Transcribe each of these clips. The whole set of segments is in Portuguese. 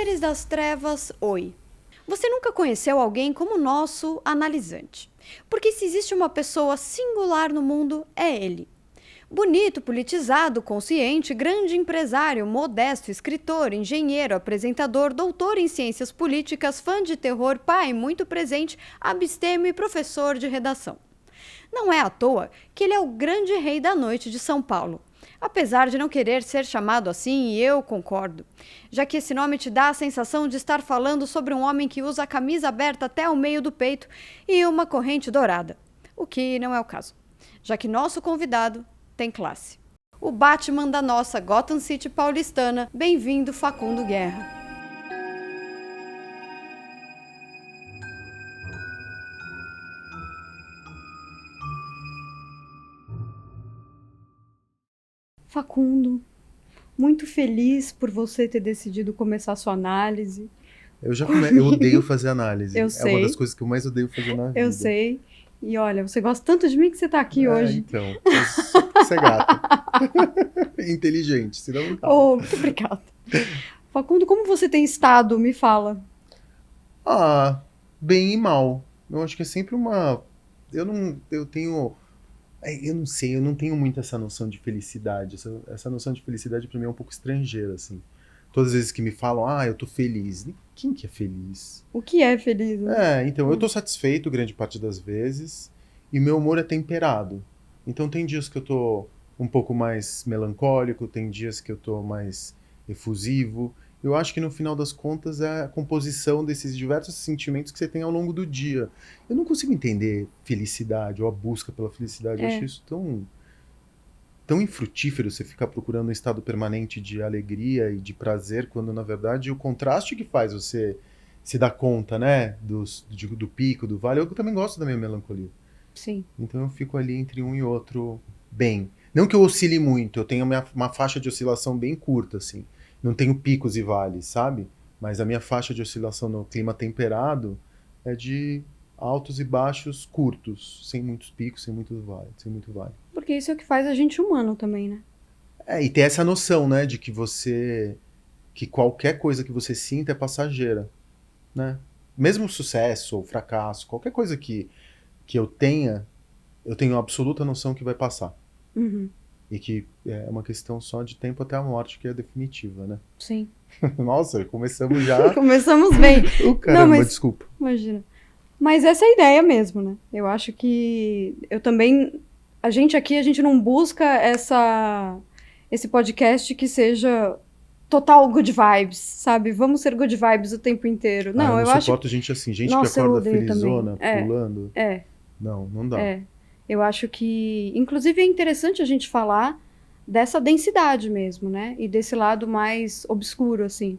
Seres das trevas, oi. Você nunca conheceu alguém como o nosso analisante. Porque se existe uma pessoa singular no mundo, é ele. Bonito, politizado, consciente, grande empresário, modesto, escritor, engenheiro, apresentador, doutor em ciências políticas, fã de terror, pai muito presente, abstêmio e professor de redação. Não é à toa que ele é o grande rei da noite de São Paulo. Apesar de não querer ser chamado assim, e eu concordo, já que esse nome te dá a sensação de estar falando sobre um homem que usa a camisa aberta até o meio do peito e uma corrente dourada, o que não é o caso, já que nosso convidado tem classe. O Batman da nossa Gotham City paulistana, bem-vindo Facundo Guerra. Facundo, muito feliz por você ter decidido começar sua análise. Eu odeio fazer análise. Eu É uma das sei. coisas que eu mais odeio fazer na vida. Eu sei. E olha, você gosta tanto de mim que você tá aqui hoje. Então. Mas só porque você é gata. Inteligente, senão não tá. Oh, muito obrigada. Facundo, como você tem estado? Me fala. Bem e mal. Eu acho que é sempre uma... Eu tenho... Eu não sei, eu não tenho muito essa noção de felicidade. Essa noção de felicidade pra mim é um pouco estrangeira, assim. Todas as vezes que me falam, eu tô feliz. Quem que é feliz? O que é feliz, né? Então, eu tô satisfeito grande parte das vezes e meu humor é temperado. Então, tem dias que eu tô um pouco mais melancólico, tem dias que eu tô mais efusivo. Eu acho que no final das contas é a composição desses diversos sentimentos que você tem ao longo do dia. Eu não consigo entender felicidade ou a busca pela felicidade. Eu acho isso tão infrutífero você ficar procurando um estado permanente de alegria e de prazer, quando na verdade o contraste que faz você se dar conta, né, do pico, do vale. Eu também gosto da minha melancolia. Sim. Então eu fico ali entre um e outro bem. Não que eu oscile muito, eu tenho uma faixa de oscilação bem curta, assim. Não tenho picos e vales, sabe? Mas a minha faixa de oscilação no clima temperado é de altos e baixos curtos, sem muitos picos, sem muito vale. Porque isso é o que faz a gente humano também, né? E ter essa noção, né, de que qualquer coisa que você sinta é passageira, né? Mesmo sucesso ou fracasso, qualquer coisa que eu tenho absoluta noção que vai passar. Uhum. E que é uma questão só de tempo até a morte, que é definitiva, né? Sim. Nossa, começamos já... Começamos bem. Caramba, desculpa. Imagina. Mas essa é a ideia mesmo, né? Eu acho que eu também... A gente não busca esse podcast que seja total good vibes, sabe? Vamos ser good vibes o tempo inteiro. Não, eu acho... suporto gente assim, gente Nossa, que eu acorda odeio felizona, também. pulando. Não dá. Eu acho que... Inclusive é interessante a gente falar dessa densidade mesmo, né? E desse lado mais obscuro, assim.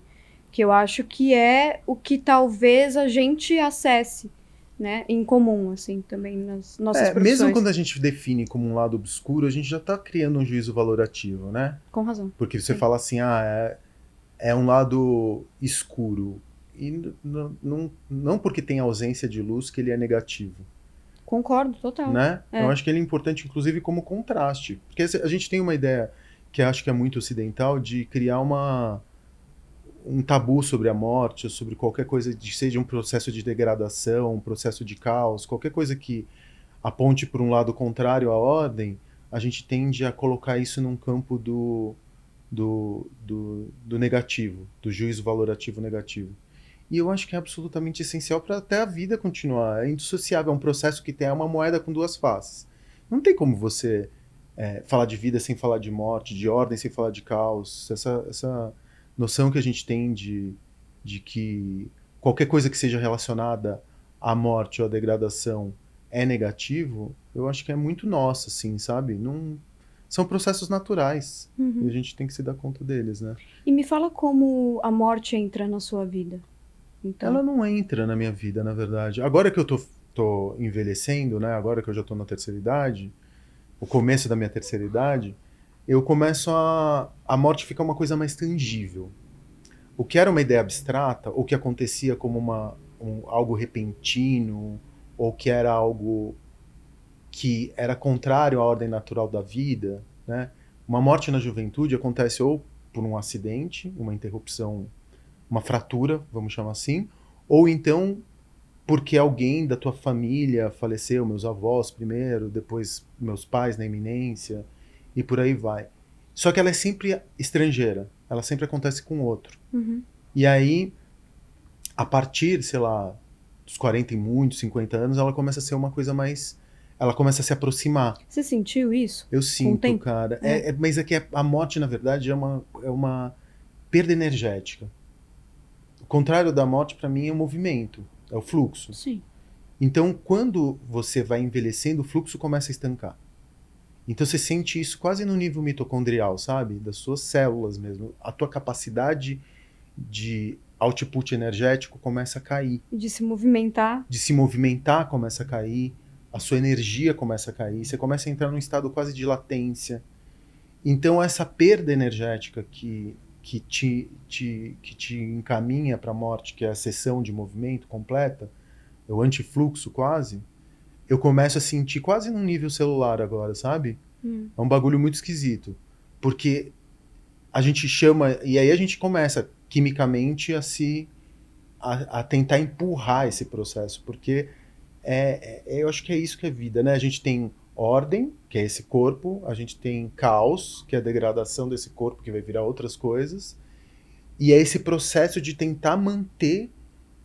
Que eu acho que é o que talvez a gente acesse, né? Em comum, assim, também nas nossas profissões. Mesmo quando a gente define como um lado obscuro, a gente já tá criando um juízo valorativo, né? Com razão. Porque você fala assim, é um lado escuro. E não porque tem ausência de luz que ele é negativo. Concordo, total. Né? Eu acho que ele é importante, inclusive, como contraste. Porque a gente tem uma ideia que acho que é muito ocidental de criar um tabu sobre a morte, ou sobre qualquer coisa, seja um processo de degradação, um processo de caos, qualquer coisa que aponte para um lado contrário à ordem, a gente tende a colocar isso num campo do negativo, do juízo valorativo negativo. E eu acho que é absolutamente essencial para até a vida continuar. É indissociável, é um processo que tem uma moeda com duas faces. Não tem como você falar de vida sem falar de morte, de ordem sem falar de caos. Essa noção que a gente tem de que qualquer coisa que seja relacionada à morte ou à degradação é negativo, eu acho que é muito nossa, assim, sabe? Não, são processos naturais. Uhum. E a gente tem que se dar conta deles, né? E me fala como a morte entra na sua vida. Então... Ela não entra na minha vida, na verdade. Agora que eu tô envelhecendo, né? Agora que eu já tô na terceira idade, o começo da minha terceira idade, eu começo a morte ficar uma coisa mais tangível. O que era uma ideia abstrata, ou que acontecia como algo repentino, ou que era algo que era contrário à ordem natural da vida, né? Uma morte na juventude acontece ou por um acidente, uma interrupção uma fratura, vamos chamar assim, ou então porque alguém da tua família faleceu, meus avós primeiro, depois meus pais na iminência, e por aí vai. Só que ela é sempre estrangeira, ela sempre acontece com outro. Uhum. E aí, a partir, sei lá, dos 40 e muitos, 50 anos, ela começa a ser uma coisa mais... Ela começa a se aproximar. Você sentiu isso? Eu Com o sinto, tempo? cara. Mas é que a morte, na verdade, é uma perda energética. O contrário da morte, para mim, é o movimento, é o fluxo. Sim. Então, quando você vai envelhecendo, o fluxo começa a estancar. Então, você sente isso quase no nível mitocondrial, sabe? Das suas células mesmo. A tua capacidade de output energético começa a cair. De se movimentar. De se movimentar começa a cair. A sua energia começa a cair. Você começa a entrar num estado quase de latência. Então, essa perda energética que te encaminha para a morte, que é a cessão de movimento completa, é o antifluxo quase, eu começo a sentir quase num nível celular agora, sabe? É um bagulho muito esquisito. Porque a gente chama... E aí a gente começa, quimicamente, a tentar empurrar esse processo. Porque eu acho que é isso que é vida, né? A gente tem ordem, que é esse corpo. A gente tem caos, que é a degradação desse corpo, que vai virar outras coisas. E é esse processo de tentar manter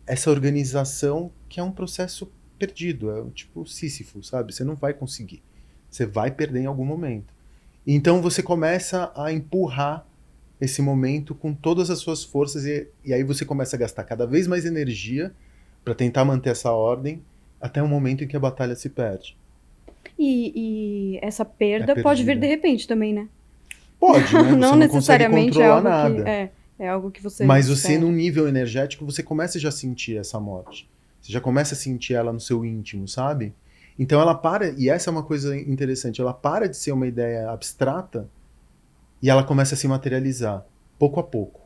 essa organização, que é um processo perdido, é tipo Sísifo, sabe? Você não vai conseguir. Você vai perder em algum momento. Então você começa a empurrar esse momento com todas as suas forças e aí você começa a gastar cada vez mais energia para tentar manter essa ordem até o momento em que a batalha se perde. E essa perda É pode vir perdida. de repente também, né? Pode, né? Você Não não necessariamente consegue é controlar algo nada. é algo que você Mas você, espera. num nível energético, você começa já a sentir essa morte. Você já começa a sentir ela no seu íntimo, sabe? Então ela para, e essa é uma coisa interessante, ela para de ser uma ideia abstrata e ela começa a se materializar, pouco a pouco.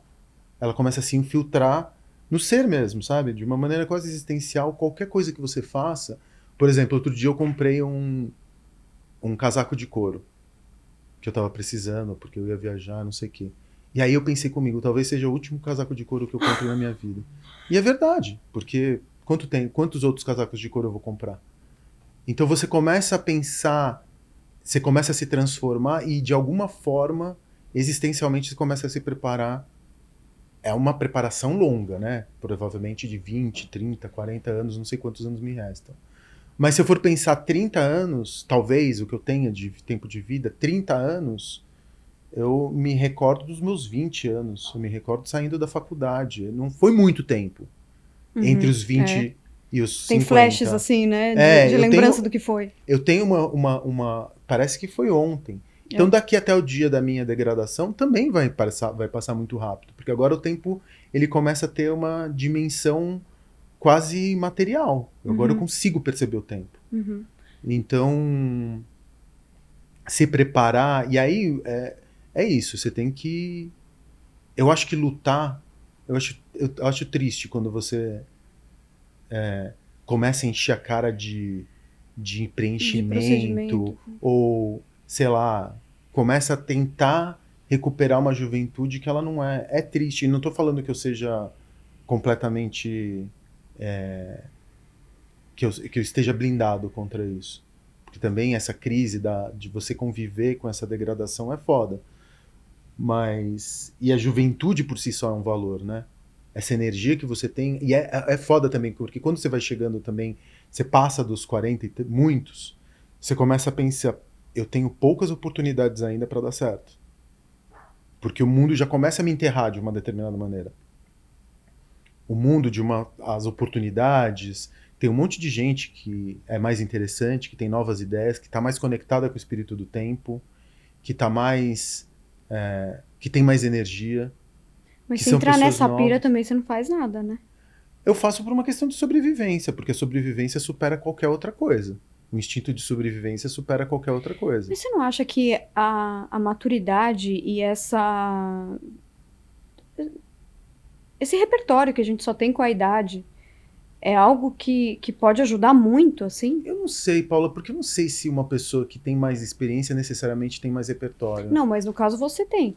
Ela começa a se infiltrar no ser mesmo, sabe? De uma maneira quase existencial, qualquer coisa que você faça. Por exemplo, outro dia eu comprei um casaco de couro, que eu tava precisando, porque eu ia viajar, não sei o quê. E aí eu pensei comigo, talvez seja o último casaco de couro que eu compre na minha vida. E é verdade, porque quantos outros casacos de couro eu vou comprar? Então você começa a pensar, você começa a se transformar e de alguma forma, existencialmente, você começa a se preparar. É uma preparação longa, né? Provavelmente de 20, 30, 40 anos, não sei quantos anos me restam. Mas se eu for pensar 30 anos, talvez o que eu tenha de tempo de vida, 30 anos, eu me recordo dos meus 20 anos. Eu me recordo saindo da faculdade. Não foi muito tempo. Entre os 20 e os 50. Tem flashes assim, né? De Eu lembrança tenho, do que foi. eu tenho parece que foi ontem. Então daqui até o dia da minha degradação também vai passar muito rápido. Porque agora o tempo ele começa a ter uma dimensão quase material. Agora eu consigo perceber o tempo. Então, se preparar... E aí, é isso. Você tem que... Eu acho que lutar... Eu acho triste quando você começa a encher a cara de preenchimento. Ou, sei lá, começa a tentar recuperar uma juventude que ela não é. É triste. E não estou falando que eu seja completamente... que eu esteja blindado contra isso. Porque também essa crise de você conviver com essa degradação é foda. Mas... E a juventude por si só é um valor, né? Essa energia que você tem... E é foda também, porque quando você vai chegando também, você passa dos 40 e muitos, você começa a pensar, eu tenho poucas oportunidades ainda para dar certo. Porque o mundo já começa a me enterrar de uma determinada maneira. O mundo as oportunidades... Tem um monte de gente que é mais interessante, que tem novas ideias, que está mais conectada com o espírito do tempo, que tá mais... que tem mais energia. Mas que se são entrar pessoas nessa pira novas. também, você não faz nada, né? Eu faço por uma questão de sobrevivência, porque a sobrevivência supera qualquer outra coisa. O instinto de sobrevivência supera qualquer outra coisa. Mas você não acha que a maturidade e esse repertório que a gente só tem com a idade é algo que pode ajudar muito, assim? Eu não sei, Paula, porque eu não sei se uma pessoa que tem mais experiência necessariamente tem mais repertório. Não, mas no caso você tem.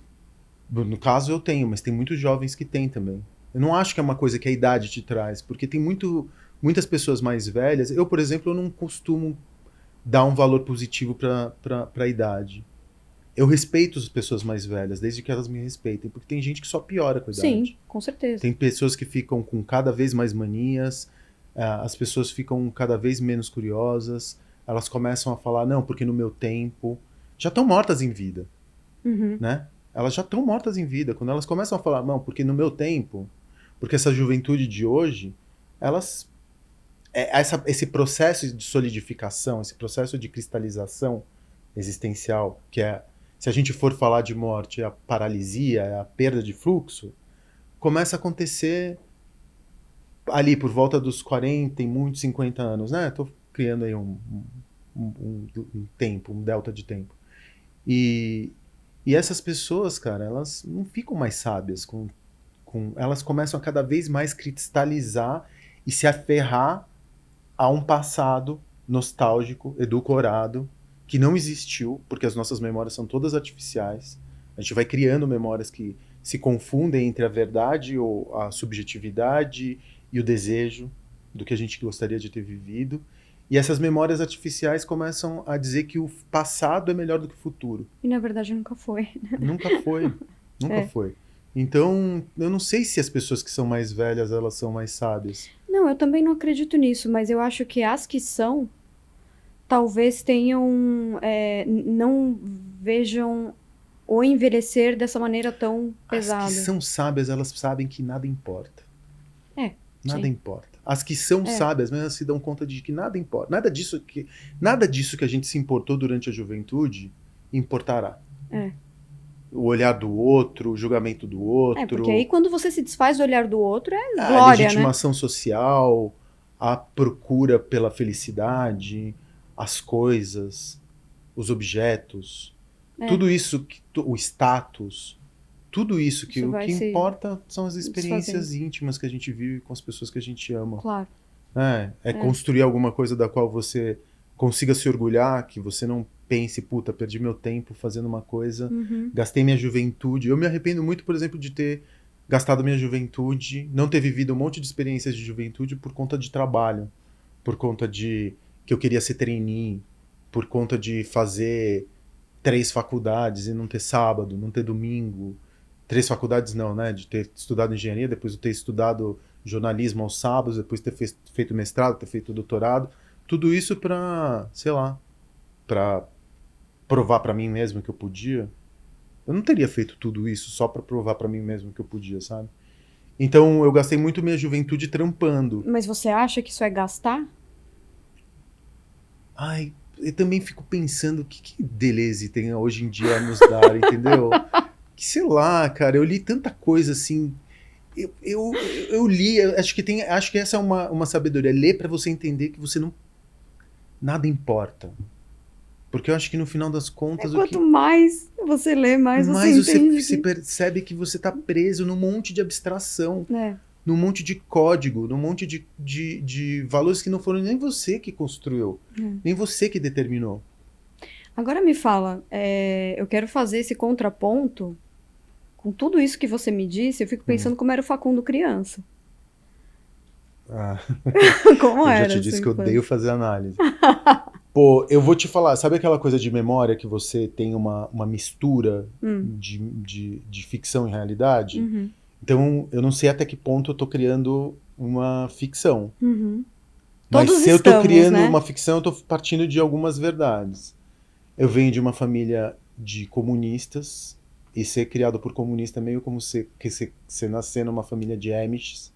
No caso eu tenho, mas tem muitos jovens que têm também. Eu não acho que é uma coisa que a idade te traz, porque tem muitas pessoas mais velhas. Eu, por exemplo, eu não costumo dar um valor positivo para a idade. Eu respeito as pessoas mais velhas, desde que elas me respeitem, porque tem gente que só piora com a Sim, idade. com certeza. Tem pessoas que ficam com cada vez mais manias, as pessoas ficam cada vez menos curiosas, elas começam a falar, não, porque no meu tempo... Já estão mortas em vida, Uhum. né? Elas já estão mortas em vida. Quando elas começam a falar, não, porque no meu tempo, porque essa juventude de hoje, elas... esse processo de solidificação, esse processo de cristalização existencial, que é, se a gente for falar de morte, é a paralisia, é a perda de fluxo, começa a acontecer ali por volta dos 40 e muitos 50 anos, né? Tô criando aí um tempo, um delta de tempo. E essas pessoas, cara, elas não ficam mais sábias, elas começam a cada vez mais cristalizar e se aferrar a um passado nostálgico, edulcorado, que não existiu, porque as nossas memórias são todas artificiais. A gente vai criando memórias que se confundem entre a verdade ou a subjetividade e o desejo do que a gente gostaria de ter vivido. E essas memórias artificiais começam a dizer que o passado é melhor do que o futuro. E na verdade nunca foi. Nunca foi. Nunca É. foi. Então, eu não sei se as pessoas que são mais velhas, elas são mais sábias. Não, eu também não acredito nisso, mas eu acho que as que são, talvez tenham, não vejam o envelhecer dessa maneira tão pesada. As que são sábias, elas sabem que nada importa. É, Nada sim. importa. As que são sábias, mas elas se dão conta de que nada importa. Nada disso que a gente se importou durante a juventude importará. É. O olhar do outro, o julgamento do outro. Porque aí quando você se desfaz do olhar do outro, é a glória, né? legitimação social, a procura pela felicidade, as coisas, os objetos, tudo isso, o status, tudo isso que Isso o vai que se importa são as experiências desfazendo. íntimas que a gente vive com as pessoas que a gente ama. Claro. Construir alguma coisa da qual você consiga se orgulhar, que você não pense, puta, perdi meu tempo fazendo uma coisa, gastei minha juventude. Eu me arrependo muito, por exemplo, de ter gastado minha juventude, não ter vivido um monte de experiências de juventude por conta de trabalho, por conta de que eu queria ser trainee, por conta de fazer 3 faculdades e não ter sábado, não ter domingo. 3 faculdades não, né? De ter estudado engenharia, depois de ter estudado jornalismo aos sábados, depois ter feito mestrado, ter feito doutorado. Tudo isso pra, sei lá, pra provar pra mim mesmo que eu podia. Eu não teria feito tudo isso só pra provar pra mim mesmo que eu podia, sabe? Então eu gastei muito minha juventude trampando. Mas você acha que isso é gastar? Ai, eu também fico pensando o que Deleuze tem hoje em dia a nos dar, entendeu? Que sei lá, cara, eu li tanta coisa assim. Eu li, acho que essa é uma sabedoria. Ler pra você entender que você não. Nada importa. Porque eu acho que no final das contas. Quanto mais você lê, mais você entende. Você percebe que você tá preso num monte de abstração. É. Num monte de código, num monte de valores que não foram nem você que construiu, nem você que determinou. Agora me fala, eu quero fazer esse contraponto com tudo isso que você me disse. Eu fico pensando como era o Facundo criança. Como era? Eu já te disse que eu odeio fazer análise. Pô, eu vou te falar, sabe aquela coisa de memória que você tem uma mistura de ficção e realidade? Então, eu não sei até que ponto eu tô criando uma ficção. Mas Todos se eu tô estamos, criando né? uma ficção, eu tô partindo de algumas verdades. Eu venho de uma família de comunistas, e ser criado por comunista é meio como você nascer numa família de Amish,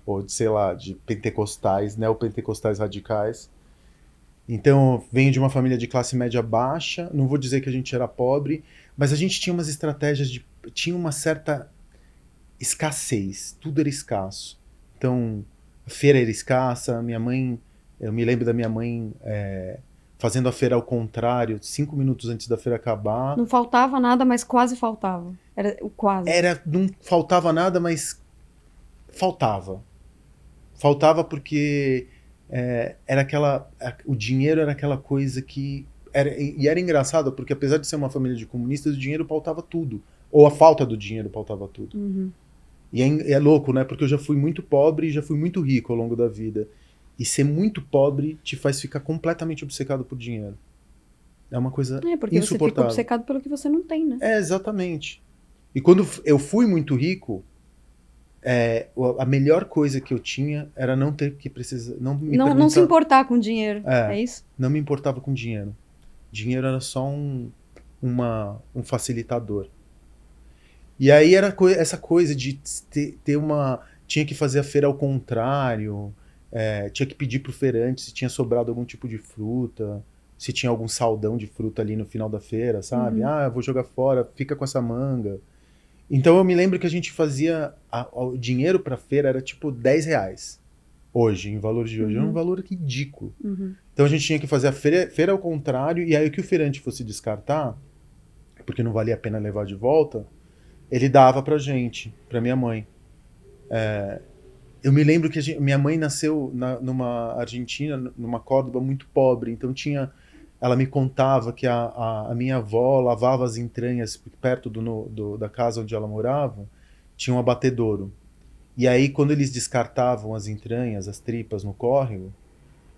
ou de, sei lá, de pentecostais, neopentecostais radicais. Então, eu venho de uma família de classe média baixa, não vou dizer que a gente era pobre, mas a gente tinha umas estratégias tinha uma certa escassez, tudo era escasso. Então, a feira era escassa, eu me lembro da minha mãe fazendo a feira ao contrário, 5 minutos antes da feira acabar. Não faltava nada, mas quase faltava. Era o quase. Não faltava nada, mas faltava. Faltava porque o dinheiro era aquela coisa que... E era engraçado, porque apesar de ser uma família de comunistas, o dinheiro pautava tudo. Ou a falta do dinheiro pautava tudo. E é louco, né? Porque eu já fui muito pobre e já fui muito rico ao longo da vida. E ser muito pobre te faz ficar completamente obcecado por dinheiro. É uma coisa É, porque você fica insuportável. obcecado pelo que você não tem, né? É, exatamente. E quando eu fui muito rico, a melhor coisa que eu tinha era não ter que precisar, não me Não se perguntar, importar com dinheiro, é, é isso? não me importava com dinheiro. Dinheiro era só um facilitador. E aí era essa coisa de ter uma, tinha que fazer a feira ao contrário, tinha que pedir pro feirante se tinha sobrado algum tipo de fruta, se tinha algum saldão de fruta ali no final da feira, sabe? Uhum. Ah, eu vou jogar fora, fica com essa manga. Então eu me lembro que a gente fazia. O dinheiro pra feira era tipo R$ 10. Hoje, em valores de hoje. Era um Uhum. valor ridículo. Uhum. Então a gente tinha que fazer a feira ao contrário, e aí o que o feirante fosse descartar, porque não valia a pena levar de volta, ele dava pra gente, pra minha mãe. Eu me lembro que minha mãe nasceu numa Argentina, numa Córdoba muito pobre, então tinha. Ela me contava que a minha avó lavava as entranhas perto da casa onde ela morava, tinha um abatedouro. E aí, quando eles descartavam as entranhas, as tripas no córrego,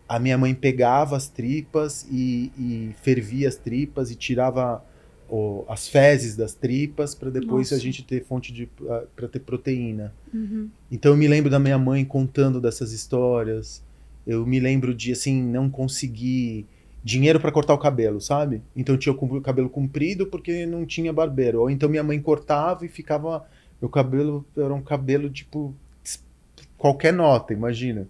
a minha mãe pegava as tripas e fervia as tripas e tirava as fezes das tripas para depois a Nossa. gente ter fonte de para ter proteína. Uhum. Então eu me lembro da minha mãe contando dessas histórias. Eu me lembro de assim não conseguir dinheiro para cortar o cabelo, sabe? Então eu tinha o cabelo comprido porque não tinha barbeiro. Ou então minha mãe cortava e ficava meu cabelo era um cabelo tipo qualquer nota, imagina.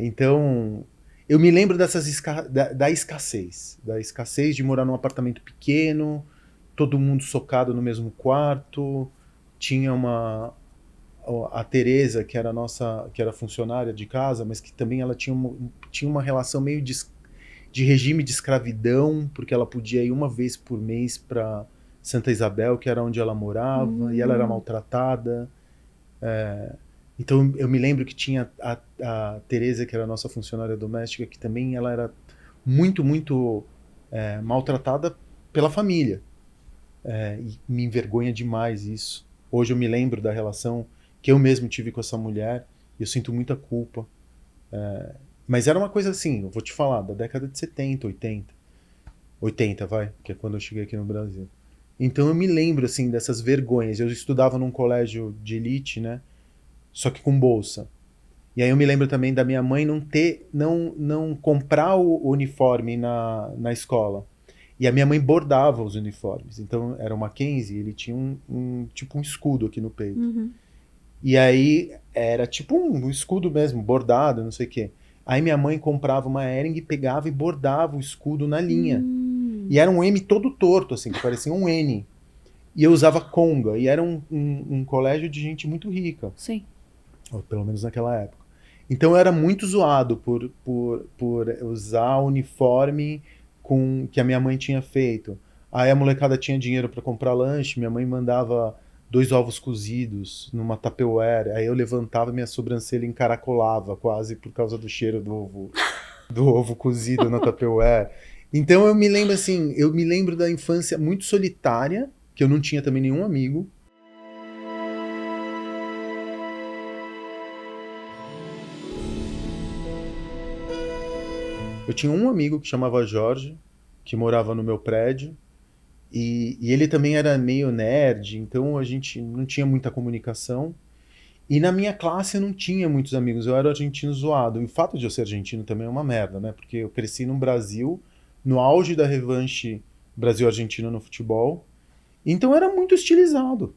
Então, eu me lembro da escassez de morar num apartamento pequeno, todo mundo socado no mesmo quarto, tinha a Teresa, que era que era funcionária de casa, mas que também ela tinha uma relação meio de regime de escravidão, porque ela podia ir uma vez por mês para Santa Isabel, que era onde ela morava, e ela era maltratada. Então eu me lembro que tinha a Teresa, que era a nossa funcionária doméstica, que também ela era muito maltratada pela família. E me envergonha demais isso. Hoje eu me lembro da relação que eu mesmo tive com essa mulher e eu sinto muita culpa. Mas era uma coisa assim, eu vou te falar, da década de 70, 80. 80, vai, que é quando eu cheguei aqui no Brasil. Então eu me lembro assim dessas vergonhas. Eu estudava num colégio de elite, né? Só que com bolsa. E aí eu me lembro também da minha mãe não comprar o uniforme na escola. E a minha mãe bordava os uniformes. Então era o Mackenzie, ele tinha tipo um escudo aqui no peito. Uhum. E aí era tipo um escudo mesmo, bordado, não sei o quê. Aí minha mãe comprava uma Hering e pegava e bordava o escudo na linha. E era um M todo torto, assim, que parecia um N. E eu usava conga. E era um colégio de gente muito rica. Sim. Ou pelo menos naquela época. Então eu era muito zoado por usar o uniforme que a minha mãe tinha feito. Aí a molecada tinha dinheiro para comprar lanche, minha mãe mandava 2 ovos cozidos numa Tupperware. Aí eu levantava minha sobrancelha e encaracolava quase por causa do cheiro do ovo cozido na Tupperware. Então eu me lembro assim, eu me lembro da infância muito solitária, que eu não tinha também nenhum amigo. Eu tinha um amigo que chamava Jorge, que morava no meu prédio, e ele também era meio nerd, então a gente não tinha muita comunicação. E na minha classe eu não tinha muitos amigos, eu era argentino zoado. E o fato de eu ser argentino também é uma merda, né? Porque eu cresci no Brasil, no auge da revanche Brasil-Argentina no futebol, então eu era muito estilizado.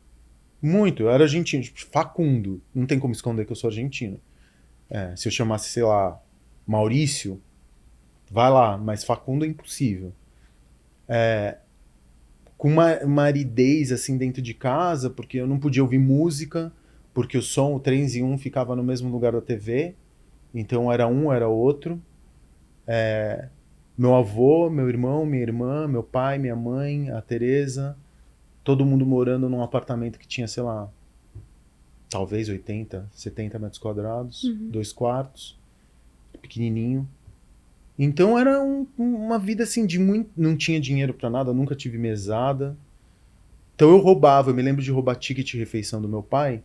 Muito. Eu era argentino, tipo, Facundo. Não tem como esconder que eu sou argentino. Se eu chamasse, sei lá, Maurício, vai lá, mas Facundo é impossível. Com uma aridez assim dentro de casa, porque eu não podia ouvir música, porque o 3 em 1 ficava no mesmo lugar da TV, então era um, era outro. Meu avô, meu irmão, minha irmã, meu pai, minha mãe, a Teresa, todo mundo morando num apartamento que tinha, sei lá, talvez 80, 70 metros quadrados, 2 quartos, pequenininho. Então era uma vida assim de muito. Não tinha dinheiro pra nada, nunca tive mesada. Então eu roubava, eu me lembro de roubar ticket de refeição do meu pai,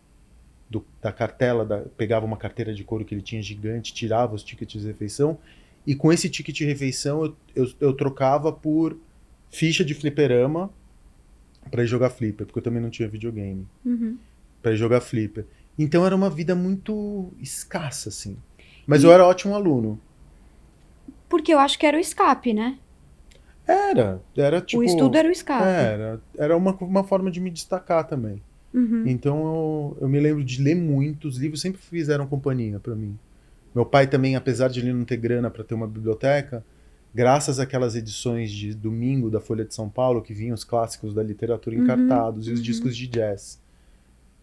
da cartela, pegava uma carteira de couro que ele tinha gigante, tirava os tickets de refeição, e com esse ticket de refeição eu trocava por ficha de fliperama pra ir jogar flipper, porque eu também não tinha videogame, pra ir jogar flipper. Então era uma vida muito escassa, assim. Mas eu era ótimo aluno. Porque eu acho que era o escape, né? Era tipo... O estudo era o escape. Era uma forma de me destacar também. Então eu me lembro de ler muito, os livros sempre fizeram companhia pra mim. Meu pai também, apesar de ele não ter grana pra ter uma biblioteca, graças àquelas edições de domingo da Folha de São Paulo, que vinham os clássicos da literatura encartados e os discos de jazz.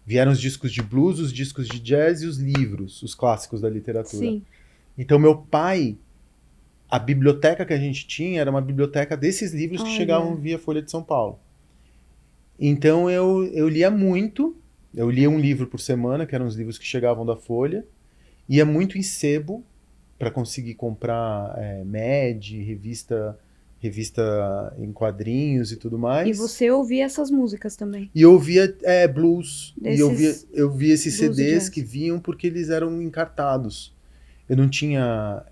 Vieram os discos de blues, os discos de jazz e os livros, os clássicos da literatura. Sim. Então meu pai, a biblioteca que a gente tinha era uma biblioteca desses livros que chegavam via Folha de São Paulo. Então eu lia muito, eu lia um livro por semana, que eram os livros que chegavam da Folha, ia muito em sebo para conseguir comprar Mad, revista em quadrinhos e tudo mais. E você ouvia essas músicas também? E eu ouvia blues, Desses e eu via esses blues e CDs jazz. que vinham porque eles eram encartados. Eu não tinha,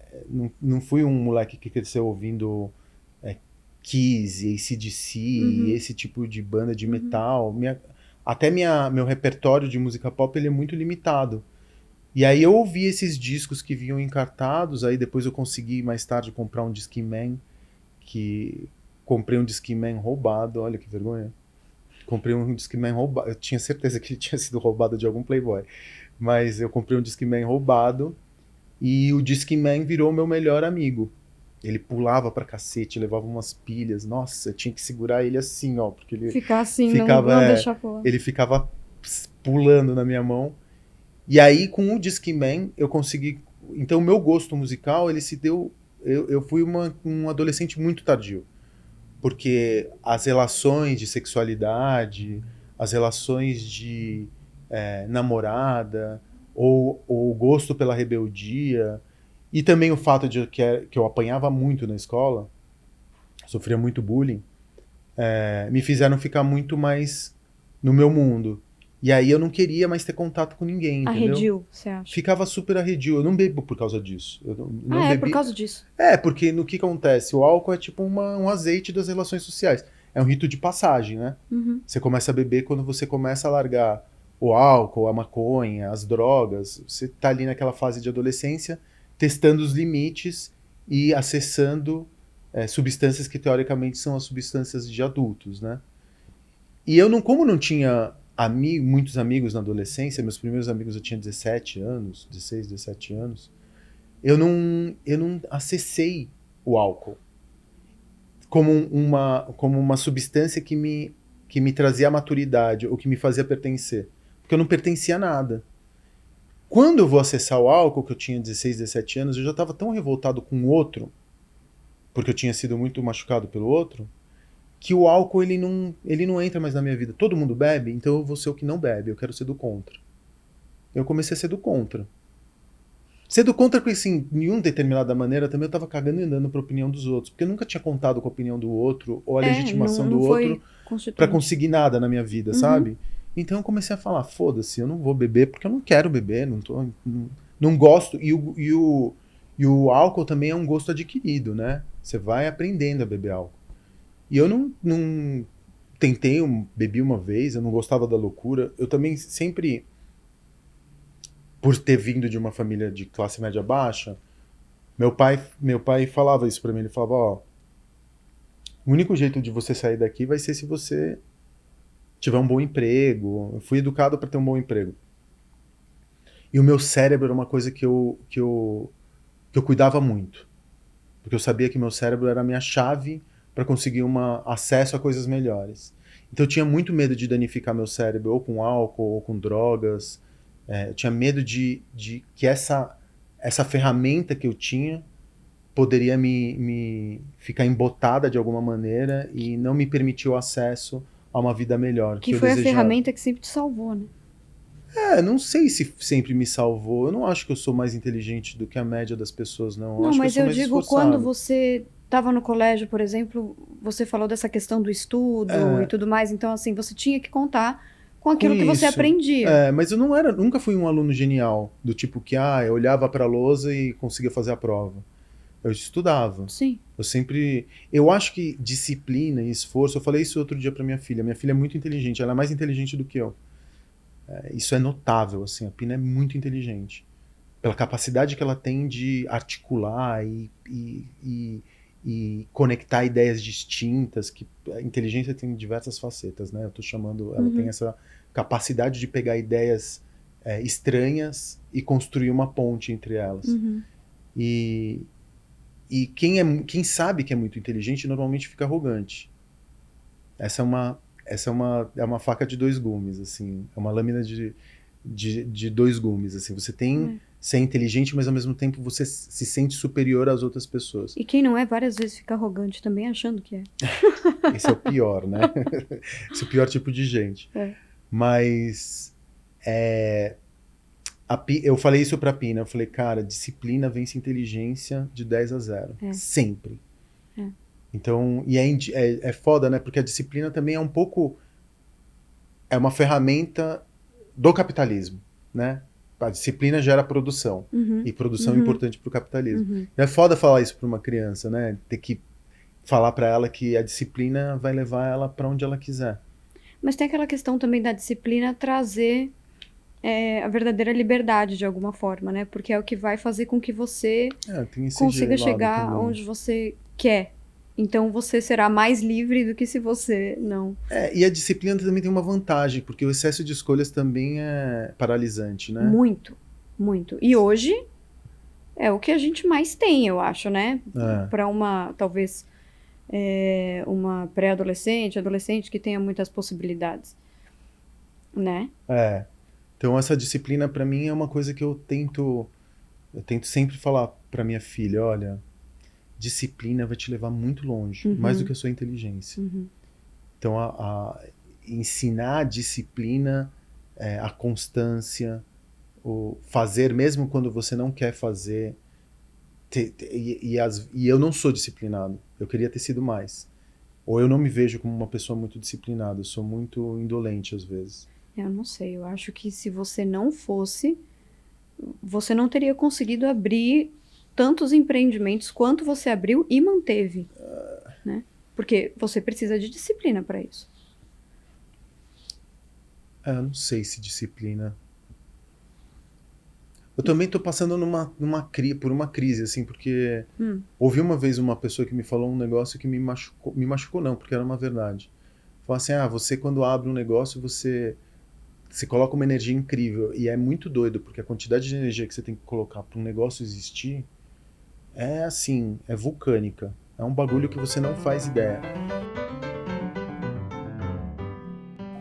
não fui um moleque que cresceu ouvindo Kiss, AC/DC, esse tipo de banda de metal. Até meu repertório de música pop ele é muito limitado. E aí eu ouvi esses discos que vinham encartados, aí depois eu consegui mais tarde comprar um Discman, comprei um Discman roubado, olha que vergonha. Comprei um Discman roubado, eu tinha certeza que ele tinha sido roubado de algum playboy, mas eu comprei um Discman roubado e o Discman virou meu melhor amigo. Ele pulava pra cacete, levava umas pilhas, nossa, eu tinha que segurar ele assim, ó, porque ele Ficar assim, ficava, não deixar pular. ele ficava pulando na minha mão. E aí, com o Discman, eu consegui... Então, o meu gosto musical, ele se deu... Eu fui um adolescente muito tardio. Porque as relações de sexualidade, as relações de namorada, ou o gosto pela rebeldia, e também o fato de que eu apanhava muito na escola, sofria muito bullying, me fizeram ficar muito mais no meu mundo. E aí eu não queria mais ter contato com ninguém, entendeu? Arredio, você acha? Ficava super arredio. Eu não bebo por causa disso. Eu não Por bebi... causa disso. Porque no que acontece? O álcool é tipo um azeite das relações sociais. É um rito de passagem, né? Você começa a beber quando você começa a largar o álcool, a maconha, as drogas. Você tá ali naquela fase de adolescência, testando os limites e acessando substâncias que teoricamente são as substâncias de adultos, né? E eu não, como não tinha muitos amigos na adolescência, meus primeiros amigos eu tinha 17 anos, 16, 17 anos, eu não acessei o álcool como uma substância que me trazia a maturidade ou que me fazia pertencer. Porque eu não pertencia a nada. Quando eu vou acessar o álcool, que eu tinha 16, 17 anos, eu já estava tão revoltado com o outro, porque eu tinha sido muito machucado pelo outro, que o álcool ele não entra mais na minha vida. Todo mundo bebe, então eu vou ser o que não bebe, eu quero ser do contra. Eu comecei a ser do contra. Ser do contra, porque assim, em uma determinada maneira também eu tava cagando e andando pra opinião dos outros, porque eu nunca tinha contado com a opinião do outro, ou a legitimação do outro, pra conseguir nada na minha vida, sabe? Então eu comecei a falar, foda-se, eu não vou beber porque eu não quero beber, não gosto, e o álcool também é um gosto adquirido, né? Você vai aprendendo a beber álcool. E eu não tentei, bebi uma vez, eu não gostava da loucura. Eu também sempre, por ter vindo de uma família de classe média baixa, meu pai falava isso pra mim, ele falava, ó, o único jeito de você sair daqui vai ser se você tiver um bom emprego. Eu fui educado para ter um bom emprego. E o meu cérebro era uma coisa que eu cuidava muito. Porque eu sabia que meu cérebro era a minha chave para conseguir acesso a coisas melhores. Então eu tinha muito medo de danificar meu cérebro, ou com álcool, ou com drogas. Eu tinha medo de que essa ferramenta que eu tinha poderia me ficar embotada de alguma maneira e não me permitir o acesso a uma vida melhor. Que foi a ferramenta que sempre te salvou, né? Não sei se sempre me salvou. Eu não acho que eu sou mais inteligente do que a média das pessoas, não. Não, acho mas que eu eu sou mais digo, esforçado. quando você estava no colégio, por exemplo, você falou dessa questão do estudo É. e tudo mais, então assim, você tinha que contar com aquilo Com que você isso. aprendia. Mas eu nunca fui um aluno genial, do tipo que, eu olhava para a lousa e conseguia fazer a prova. Eu estudava. Sim. Eu acho que disciplina e esforço, eu falei isso outro dia para minha filha. Minha filha é muito inteligente, ela é mais inteligente do que eu. Isso é notável, assim, a Pina é muito inteligente. Pela capacidade que ela tem de articular e conectar ideias distintas, que a inteligência tem diversas facetas, né? Eu tô chamando, ela tem essa capacidade de pegar ideias estranhas e construir uma ponte entre elas. E quem sabe que é muito inteligente normalmente fica arrogante. Essa é uma faca de dois gumes, assim. É uma lâmina de dois gumes, assim. Você tem ser inteligente, mas ao mesmo tempo você se sente superior às outras pessoas. E quem não é, várias vezes fica arrogante também, achando que é. Esse é o pior, né? Esse é o pior tipo de gente. Mas eu falei isso pra Pina, eu falei, cara, disciplina vence inteligência de 10-0. Sempre. Então, e é foda, né? Porque a disciplina também é um pouco... É uma ferramenta do capitalismo, né? A disciplina gera produção. E produção é importante pro capitalismo. É foda falar isso pra uma criança, né? Ter que falar pra ela que a disciplina vai levar ela pra onde ela quiser. Mas tem aquela questão também da disciplina trazer a verdadeira liberdade de alguma forma, né? Porque é o que vai fazer com que você consiga chegar onde você quer. Então você será mais livre do que se você não... E a disciplina também tem uma vantagem, porque o excesso de escolhas também é paralisante, né? Muito, muito. E hoje é o que a gente mais tem, eu acho, né? Para talvez, uma pré-adolescente, adolescente que tenha muitas possibilidades, né? Então essa disciplina para mim é uma coisa que eu tento sempre falar para minha filha, olha, disciplina vai te levar muito longe, mais do que a sua inteligência. Então ensinar a disciplina, a constância, o fazer mesmo quando você não quer fazer. E eu não sou disciplinado, eu queria ter sido mais. Ou eu não me vejo como uma pessoa muito disciplinada, eu sou muito indolente às vezes. Eu não sei, eu acho que se você não fosse, você não teria conseguido abrir tantos empreendimentos quanto você abriu e manteve, né? Porque você precisa de disciplina para isso. Eu não sei se disciplina... Eu também tô passando por uma crise, assim, porque ouvi uma vez uma pessoa que me falou um negócio que me machucou não, porque era uma verdade. Falou assim, você quando abre um negócio, você coloca uma energia incrível, e é muito doido, porque a quantidade de energia que você tem que colocar para um negócio existir é assim, é vulcânica. É um bagulho que você não faz ideia.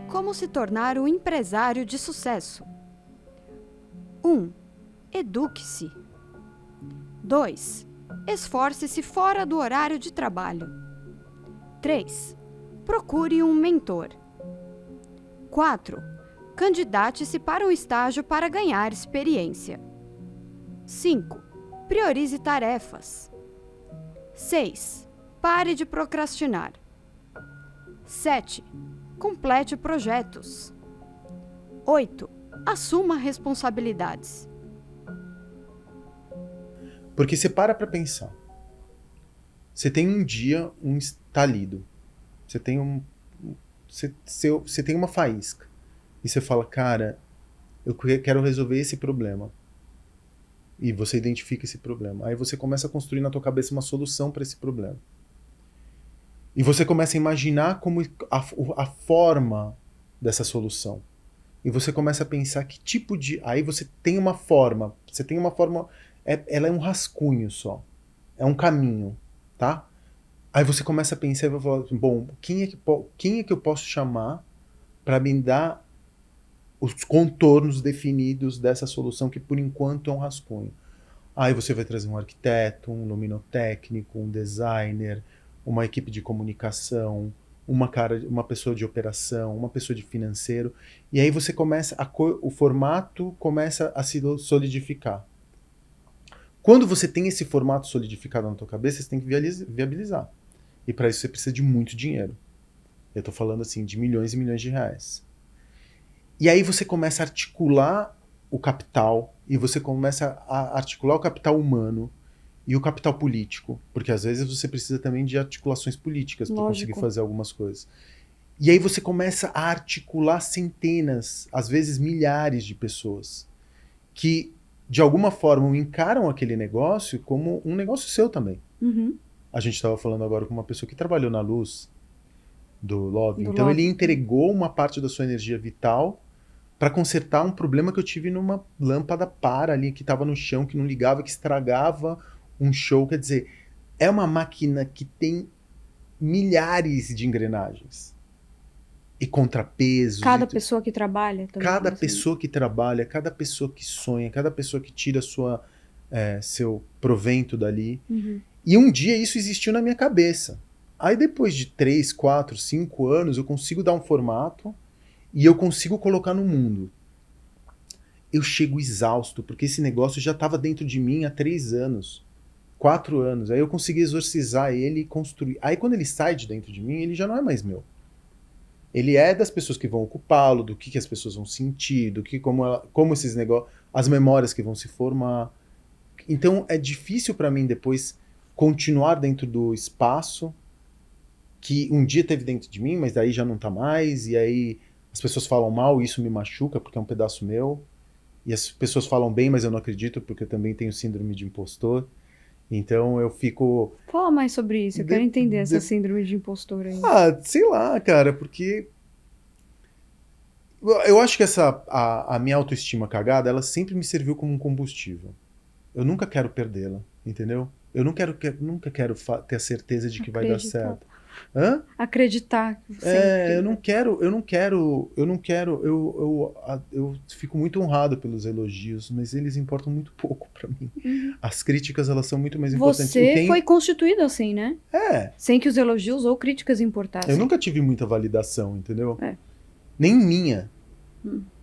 Como se tornar um empresário de sucesso? 1. Eduque-se. 2. Esforce-se fora do horário de trabalho. 3. Procure um mentor. 4. Candidate-se para um estágio para ganhar experiência. 5. Priorize tarefas. 6. Pare de procrastinar. 7. Complete projetos. 8. Assuma responsabilidades. Porque você para pensar. Você tem um dia, um estalido. Você tem você tem uma faísca. E você fala, cara, eu quero resolver esse problema. E você identifica esse problema. Aí você começa a construir na tua cabeça uma solução para esse problema. E você começa a imaginar como a forma dessa solução. E você começa a pensar que tipo de... Aí você tem uma forma. Você tem uma forma... Ela é um rascunho só. É um caminho, tá? Aí você começa a pensar e vai falar, bom, quem é que eu posso chamar para me dar os contornos definidos dessa solução que por enquanto é um rascunho? Aí você vai trazer um arquiteto, um luminotécnico, um designer, uma equipe de comunicação, uma pessoa de operação, uma pessoa de financeiro, e aí você começa, o formato começa a se solidificar. Quando você tem esse formato solidificado na tua cabeça, você tem que viabilizar. E para isso você precisa de muito dinheiro. Eu tô falando assim de milhões e milhões de reais. E aí você começa a articular o capital, e você começa a articular o capital humano e o capital político, porque às vezes você precisa também de articulações políticas para conseguir Lógico. fazer algumas coisas. E aí você começa a articular centenas, às vezes milhares de pessoas que, de alguma forma, encaram aquele negócio como um negócio seu também. Uhum. A gente estava falando agora com uma pessoa que trabalhou na luz do Love. Do Então Love. ele entregou uma parte da sua energia vital para consertar um problema que eu tive numa lâmpada para ali, que estava no chão, que não ligava, que estragava um show. Quer dizer, é uma máquina que tem milhares de engrenagens. E contrapesos. Cada pessoa que trabalha também. Cada assim. pessoa que trabalha, cada pessoa que sonha, cada pessoa que tira seu provento dali. Uhum. E um dia isso existiu na minha cabeça. Aí depois de 3, 4, 5 anos, eu consigo dar um formato e eu consigo colocar no mundo. Eu chego exausto, porque esse negócio já estava dentro de mim há 3 anos, 4 anos. Aí eu consegui exorcizar ele e construir. Aí quando ele sai de dentro de mim, ele já não é mais meu. Ele é das pessoas que vão ocupá-lo, do que as pessoas vão sentir, do que como esses negócios, as memórias que vão se formar. Então é difícil para mim depois continuar dentro do espaço que um dia teve dentro de mim, mas daí já não tá mais, e aí as pessoas falam mal e isso me machuca porque é um pedaço meu, e as pessoas falam bem, mas eu não acredito porque eu também tenho síndrome de impostor. Então eu fico... Fala mais sobre isso, eu quero entender essa síndrome de impostor aí. sei lá, cara, porque eu acho que a minha autoestima cagada, ela sempre me serviu como um combustível. Eu nunca quero perdê-la, entendeu? Eu nunca quero ter a certeza de que vai dar certo. Hã? Acreditar. Eu fico muito honrado pelos elogios, mas eles importam muito pouco pra mim. Uhum. As críticas, elas são muito mais importantes. Você foi constituído assim, né? É. Sem que os elogios ou críticas importassem. Eu nunca tive muita validação, entendeu? É. Nem minha.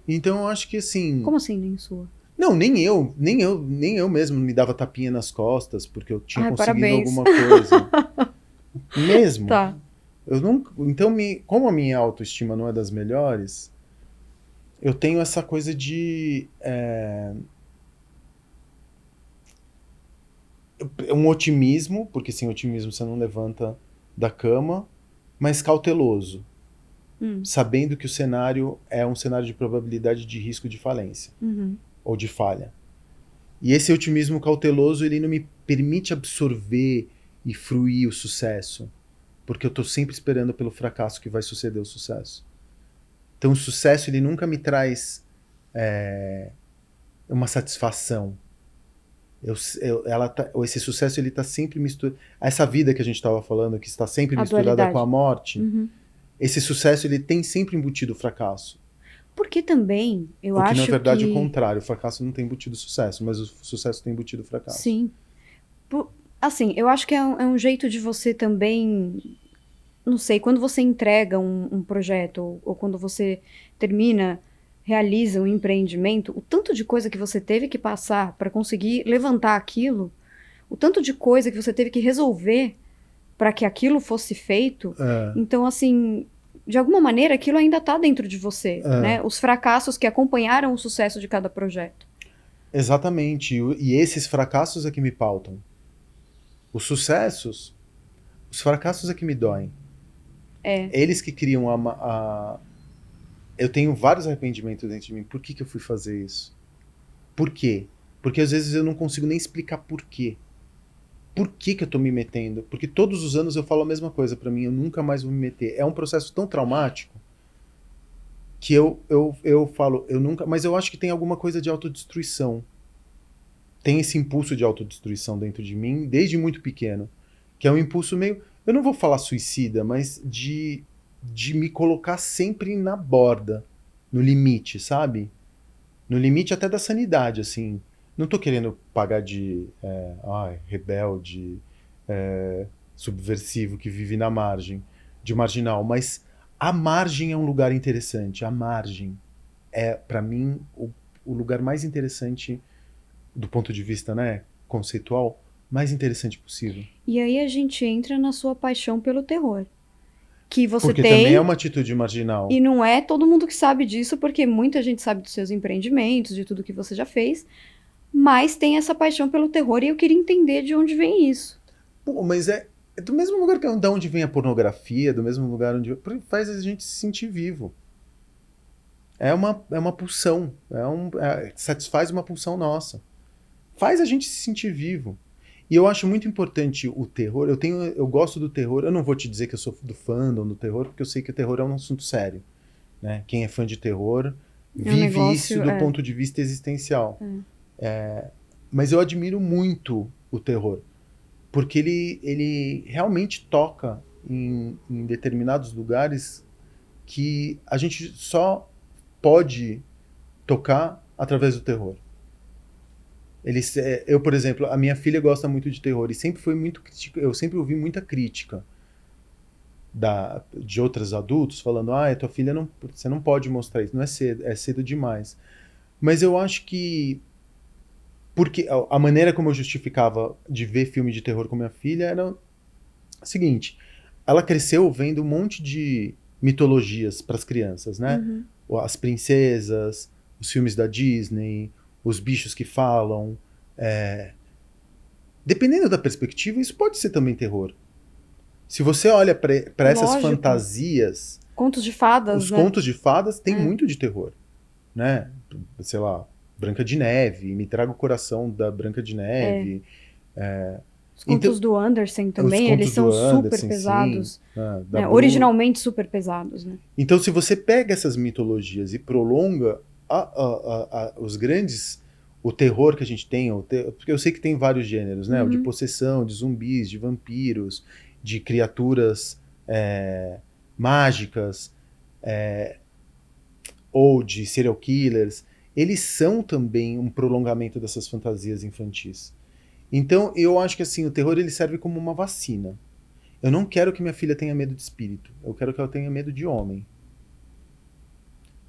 Então eu acho que assim... Como assim, nem sua? Não, nem eu mesmo me dava tapinha nas costas porque eu tinha conseguido parabéns. alguma coisa. Mesmo. Tá. Eu nunca, então, como a minha autoestima não é das melhores, eu tenho essa coisa de um otimismo, porque sem otimismo você não levanta da cama, mas cauteloso, sabendo que o cenário é um cenário de probabilidade de risco de falência. Uhum. Ou de falha. E esse otimismo cauteloso, ele não me permite absorver e fruir o sucesso, porque eu tô sempre esperando pelo fracasso que vai suceder o sucesso. Então o sucesso, ele nunca me traz uma satisfação. Esse sucesso, ele tá sempre misturado. Essa vida que a gente estava falando, que está sempre misturada com a morte, esse sucesso, ele tem sempre embutido o fracasso. Porque também, eu acho que... na verdade é o contrário, o fracasso não tem embutido sucesso, mas o sucesso tem embutido fracasso. Sim. Assim, eu acho que é um jeito de você também... Não sei, quando você entrega um projeto, ou quando você realiza um empreendimento, o tanto de coisa que você teve que passar para conseguir levantar aquilo, o tanto de coisa que você teve que resolver para que aquilo fosse feito. Então, assim... De alguma maneira, aquilo ainda está dentro de você, né? Os fracassos que acompanharam o sucesso de cada projeto. Exatamente. E esses fracassos é que me pautam. Os fracassos é que me doem. Eles que criam eu tenho vários arrependimentos dentro de mim. Por que eu fui fazer isso? Por quê? Porque às vezes eu não consigo nem explicar por quê. Por que eu tô me metendo? Porque todos os anos eu falo a mesma coisa pra mim, eu nunca mais vou me meter. É um processo tão traumático que eu falo, eu nunca... Mas eu acho que tem alguma coisa de autodestruição. Tem esse impulso de autodestruição dentro de mim, desde muito pequeno. Que é um impulso meio... Eu não vou falar suicida, mas de me colocar sempre na borda, no limite, sabe? No limite até da sanidade, assim. Não tô querendo pagar de rebelde, subversivo, que vive na margem, de marginal, mas a margem é um lugar interessante. A margem é, para mim, o lugar mais interessante do ponto de vista, né, conceitual, mais interessante possível. E aí a gente entra na sua paixão pelo terror. Que você Porque tem, também é uma atitude marginal. e não é todo mundo que sabe disso, porque muita gente sabe dos seus empreendimentos, de tudo que você já fez, mas tem essa paixão pelo terror e eu queria entender de onde vem isso. Pô, mas é do mesmo lugar que da onde vem a pornografia, do mesmo lugar onde faz a gente se sentir vivo. É uma pulsão, satisfaz uma pulsão nossa. Faz a gente se sentir vivo. E eu acho muito importante o terror. Eu gosto do terror. Eu não vou te dizer que eu sou do fandom do terror, porque eu sei que o terror é um assunto sério, né? Quem é fã de terror vive negócio, isso do ponto de vista existencial. Mas eu admiro muito o terror, porque ele realmente toca em determinados lugares que a gente só pode tocar através do terror. Eu, por exemplo, a minha filha gosta muito de terror e sempre foi muito crítica, eu sempre ouvi muita crítica de outros adultos falando, tua filha você não pode mostrar isso, não é cedo, é cedo demais. Mas eu acho que porque a maneira como eu justificava de ver filme de terror com minha filha era o seguinte, ela cresceu vendo um monte de mitologias para as crianças, né? As princesas, os filmes da Disney, os bichos que falam. Dependendo da perspectiva, isso pode ser também terror. Se você olha para essas fantasias... Contos de fadas, os né? contos de fadas tem muito de terror. Né? Sei lá, Branca de Neve, Me Traga o Coração da Branca de Neve. Os contos do Andersen também, eles são super pesados. Né? Originalmente super pesados. Né? Então, se você pega essas mitologias e prolonga os grandes... O terror que a gente tem, porque eu sei que tem vários gêneros, né? O de possessão, de zumbis, de vampiros, de criaturas mágicas, ou de serial killers. Eles são também um prolongamento dessas fantasias infantis. Então, eu acho que assim, o terror ele serve como uma vacina. Eu não quero que minha filha tenha medo de espírito. Eu quero que ela tenha medo de homem.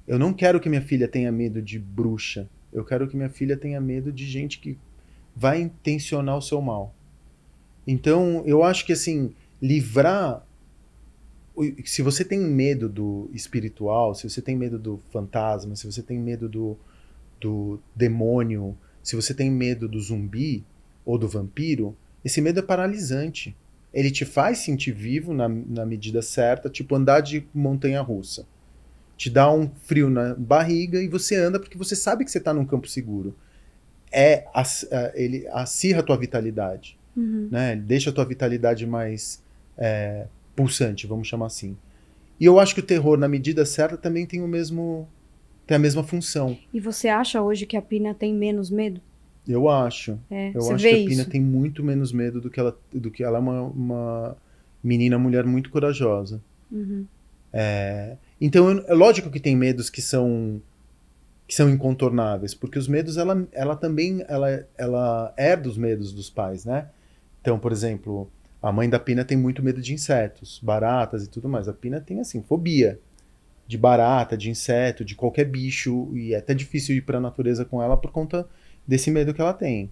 Eu não quero que minha filha tenha medo de bruxa. Eu quero que minha filha tenha medo de gente que vai intencionar o seu mal. Então, eu acho que, assim, livrar... Se você tem medo do espiritual, se você tem medo do fantasma, se você tem medo do demônio, se você tem medo do zumbi ou do vampiro, esse medo é paralisante. Ele te faz sentir vivo na medida certa, tipo andar de montanha-russa. Te dá um frio na barriga e você anda porque você sabe que você está num campo seguro. Ele acirra a tua vitalidade. Né? Ele deixa a tua vitalidade mais pulsante, vamos chamar assim. E eu acho que o terror, na medida certa, também tem a mesma função. E você acha hoje que a Pina tem menos medo? Eu acho. Eu acho que a Pina tem muito menos medo do que ela é uma menina, mulher muito corajosa. Então, é lógico que tem medos que são incontornáveis, porque os medos, ela também herda os medos dos pais, né? Então, por exemplo, a mãe da Pina tem muito medo de insetos, baratas e tudo mais. A Pina tem, assim, fobia de barata, de inseto, de qualquer bicho, e é até difícil ir para a natureza com ela por conta desse medo que ela tem.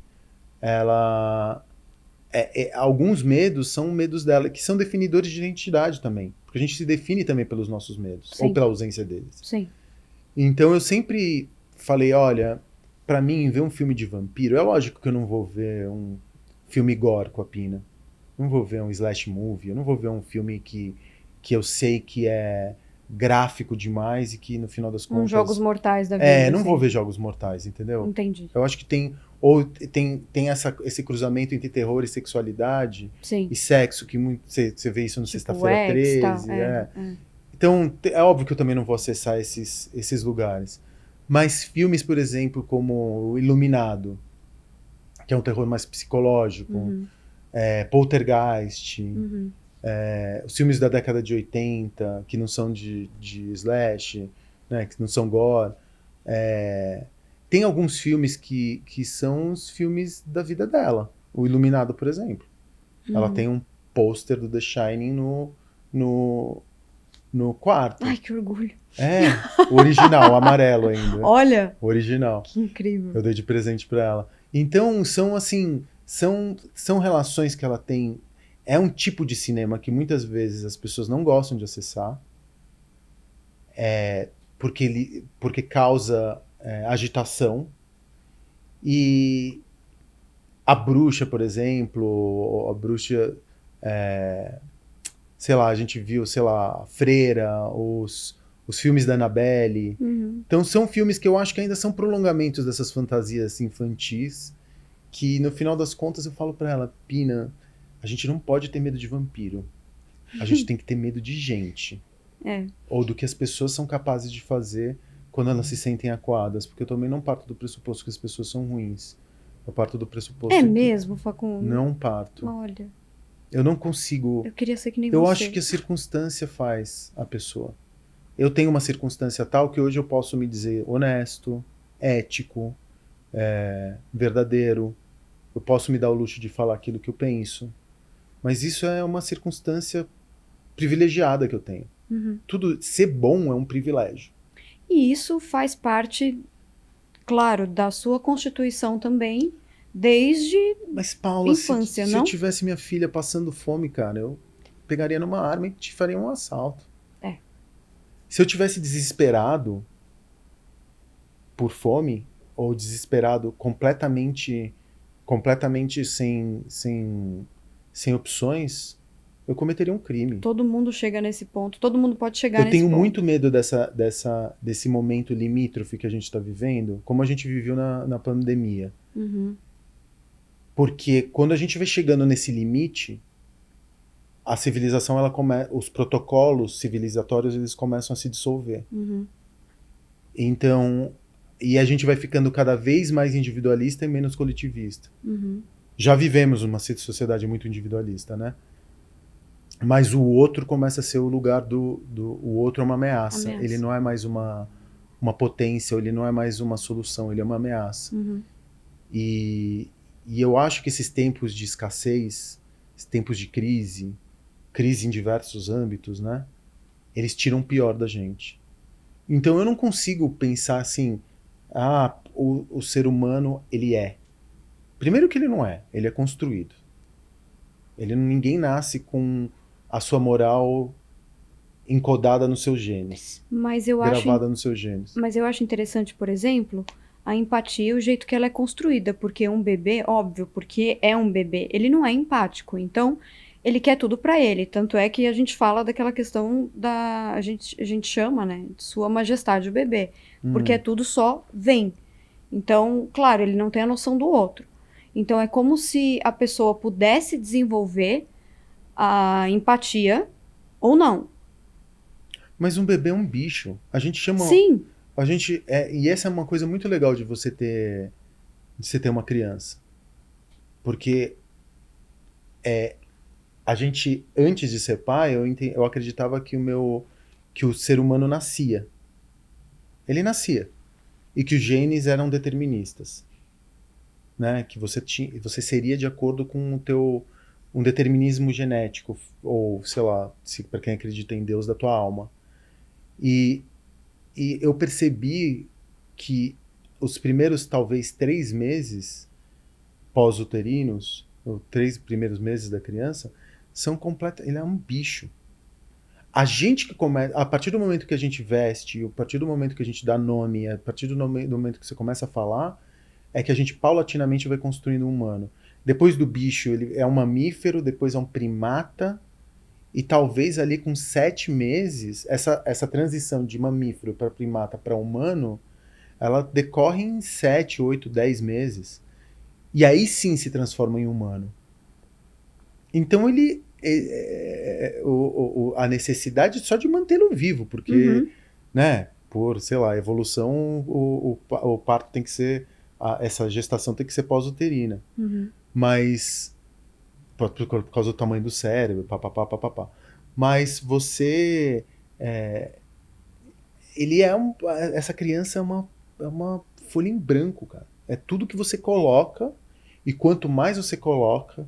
Alguns medos são medos dela, que são definidores de identidade também. Porque a gente se define também pelos nossos medos, Sim. ou pela ausência deles. Sim. Então eu sempre falei, olha, pra mim ver um filme de vampiro, é lógico que eu não vou ver um filme gore com a Pina. Não vou ver um slash movie, eu não vou ver um filme que eu sei que é gráfico demais e que no final das contas... Jogos Mortais da vida. Não vou ver Jogos Mortais, entendeu? Entendi. Eu acho que tem esse cruzamento entre terror e sexualidade. Sim. E sexo, que você vê isso no Tipo Sexta-feira 13. Então, é óbvio que eu também não vou acessar esses lugares. Mas filmes, por exemplo, como Iluminado, que é um terror mais psicológico, Poltergeist, os filmes da década de 80, que não são de slash, né, que não são gore. Tem alguns filmes que são os filmes da vida dela. O Iluminado, por exemplo. Ela tem um pôster do The Shining no quarto. Ai, que orgulho. O original, o amarelo ainda. Olha! O original. Que incrível. Eu dei de presente pra ela. Então, são assim... são relações que ela tem. É um tipo de cinema que muitas vezes as pessoas não gostam de acessar, porque causa agitação. E a bruxa, por exemplo, ou a bruxa, sei lá, a gente viu, sei lá, a Freira, os filmes da Annabelle. Uhum. Então são filmes que eu acho que ainda são prolongamentos dessas fantasias infantis, que no final das contas eu falo pra ela, Pina, a gente não pode ter medo de vampiro. A gente tem que ter medo de gente. É. Ou do que as pessoas são capazes de fazer quando elas se sentem acuadas. Porque eu também não parto do pressuposto que as pessoas são ruins. Eu parto do pressuposto É que mesmo, Facundo? não parto. Olha, Eu não consigo. eu queria ser que nem Eu você. acho que a circunstância faz a pessoa. Eu tenho uma circunstância tal que hoje eu posso me dizer honesto, ético, verdadeiro. Eu posso me dar o luxo de falar aquilo que eu penso. Mas isso é uma circunstância privilegiada que eu tenho. Uhum. Tudo ser bom é um privilégio. E isso faz parte, claro, da sua constituição também, desde Mas, Paula, infância, se não? eu tivesse minha filha passando fome, cara, eu pegaria numa arma e te faria um assalto. É. Se eu tivesse desesperado por fome, ou desesperado completamente sem opções, eu cometeria um crime. Todo mundo chega nesse ponto, todo mundo pode chegar Eu nesse tenho ponto. muito medo desse momento limítrofe que a gente está vivendo, como a gente viveu na pandemia. Uhum. Porque quando a gente vai chegando nesse limite, a civilização, os protocolos civilizatórios, eles começam a se dissolver. Uhum. Então, e a gente vai ficando cada vez mais individualista e menos coletivista. Uhum. Já vivemos uma sociedade muito individualista, né? Mas o outro começa a ser o lugar o outro é uma ameaça. Ameaça. Ele não é mais uma potência, ele não é mais uma solução, ele é uma ameaça. Uhum. E eu acho que esses tempos de escassez, esses tempos de crise em diversos âmbitos, né? Eles tiram o pior da gente. Então eu não consigo pensar assim, o ser humano, ele é. Primeiro que ele não é, ele é construído. Ninguém nasce com a sua moral encodada nos seus genes, Mas eu gravada nos seus genes. Mas eu acho interessante, por exemplo, a empatia, o jeito que ela é construída, porque um bebê, óbvio, porque é um bebê, ele não é empático, então ele quer tudo pra ele, tanto é que a gente fala daquela questão a gente chama, né, de Sua Majestade o bebê, porque é tudo só vem. Então, claro, ele não tem a noção do outro. Então é como se a pessoa pudesse desenvolver a empatia ou não. Mas um bebê é um bicho. A gente chama. Sim. E essa é uma coisa muito legal de você ter uma criança. Porque a gente, antes de ser pai, eu acreditava que o ser humano nascia. Ele nascia. E que os genes eram deterministas. Né? Que você seria de acordo com um determinismo genético, ou sei lá, para quem acredita em Deus, da tua alma. E eu percebi que os primeiros, talvez, 3 meses pós-uterinos, os 3 primeiros meses da criança, são completos. Ele é um bicho. A gente que começa, a partir do momento que a gente veste, a partir do momento que a gente dá nome, a partir do momento que você começa a falar, é que a gente paulatinamente vai construindo um humano. Depois do bicho, ele é um mamífero, depois é um primata, e talvez ali com 7 meses, essa transição de mamífero para primata para humano, ela decorre em 7, 8, 10 meses. E aí sim se transforma em humano. Então a necessidade só de mantê-lo vivo, porque, né, por, sei lá, evolução, o parto tem que ser, essa gestação tem que ser pós-uterina. Mas, por causa do tamanho do cérebro, papapá. Mas você, essa criança é uma folha em branco, cara. É tudo que você coloca, e quanto mais você coloca.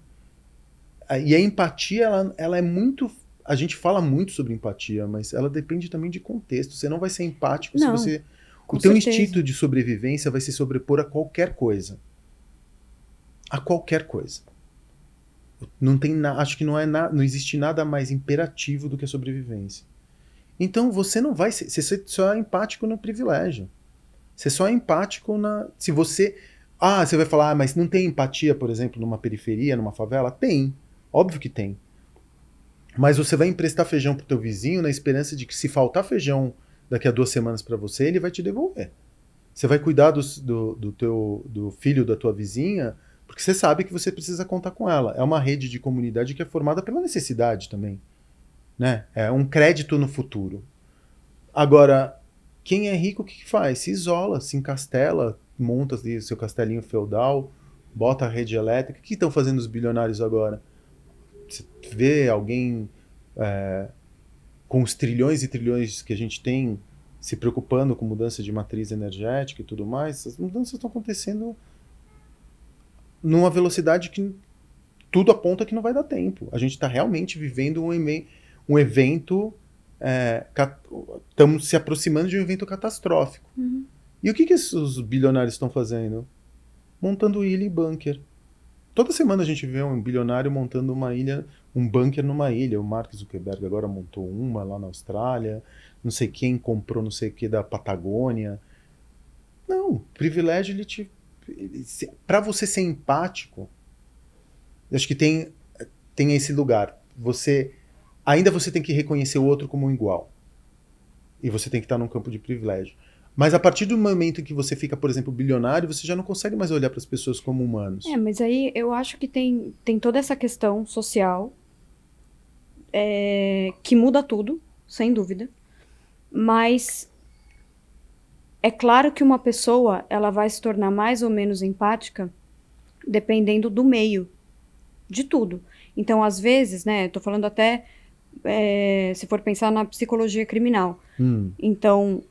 E a empatia, ela é muito. A gente fala muito sobre empatia, mas ela depende também de contexto. Você não vai ser empático se você. O teu instinto de sobrevivência vai se sobrepor a qualquer coisa. a qualquer coisa. Não tem acho que não existe nada mais imperativo do que a sobrevivência. Então você não vai ser, você só é empático no privilégio. Você só é empático se você, você vai falar, mas não tem empatia, por exemplo, numa periferia, numa favela? Tem, óbvio que tem. Mas você vai emprestar feijão pro teu vizinho na esperança de que se faltar feijão daqui a 2 semanas para você, ele vai te devolver. Você vai cuidar do filho da tua vizinha, porque você sabe que você precisa contar com ela. É uma rede de comunidade que é formada pela necessidade também, né? É um crédito no futuro. Agora, quem é rico, o que faz? Se isola, se encastela, monta ali seu castelinho feudal, bota a rede elétrica. O que estão fazendo os bilionários agora? Você vê alguém com os trilhões e trilhões que a gente tem se preocupando com mudança de matriz energética e tudo mais, as mudanças estão acontecendo numa velocidade que tudo aponta que não vai dar tempo. A gente está realmente vivendo um evento, estamos se aproximando de um evento catastrófico. Uhum. E o que os bilionários estão fazendo? Montando ilha e bunker. Toda semana a gente vê um bilionário montando uma ilha, um bunker numa ilha. O Mark Zuckerberg agora montou uma lá na Austrália. Não sei quem comprou não sei o que da Patagônia. Não, privilégio para você ser empático, acho que tem esse lugar. Ainda você tem que reconhecer o outro como um igual. E você tem que estar num campo de privilégio. Mas a partir do momento em que você fica, por exemplo, bilionário, você já não consegue mais olhar para as pessoas como humanos. Mas aí eu acho que tem toda essa questão social que muda tudo, sem dúvida. Mas é claro que uma pessoa ela vai se tornar mais ou menos empática dependendo do meio, de tudo. Então, às vezes, né, tô falando até se for pensar na psicologia criminal. Então,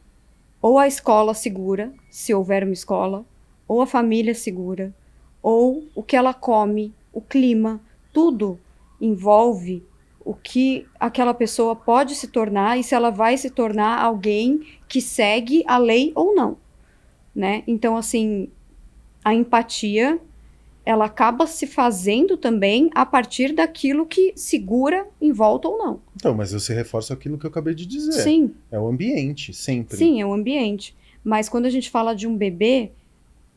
ou a escola segura, se houver uma escola, ou a família segura, ou o que ela come, o clima, tudo envolve o que aquela pessoa pode se tornar e se ela vai se tornar alguém que segue a lei ou não, né? Então, assim, a empatia, ela acaba se fazendo também a partir daquilo que segura em volta ou não. Então, mas você reforça aquilo que eu acabei de dizer. Sim. É o ambiente, sempre. Sim, é o ambiente. Mas quando a gente fala de um bebê,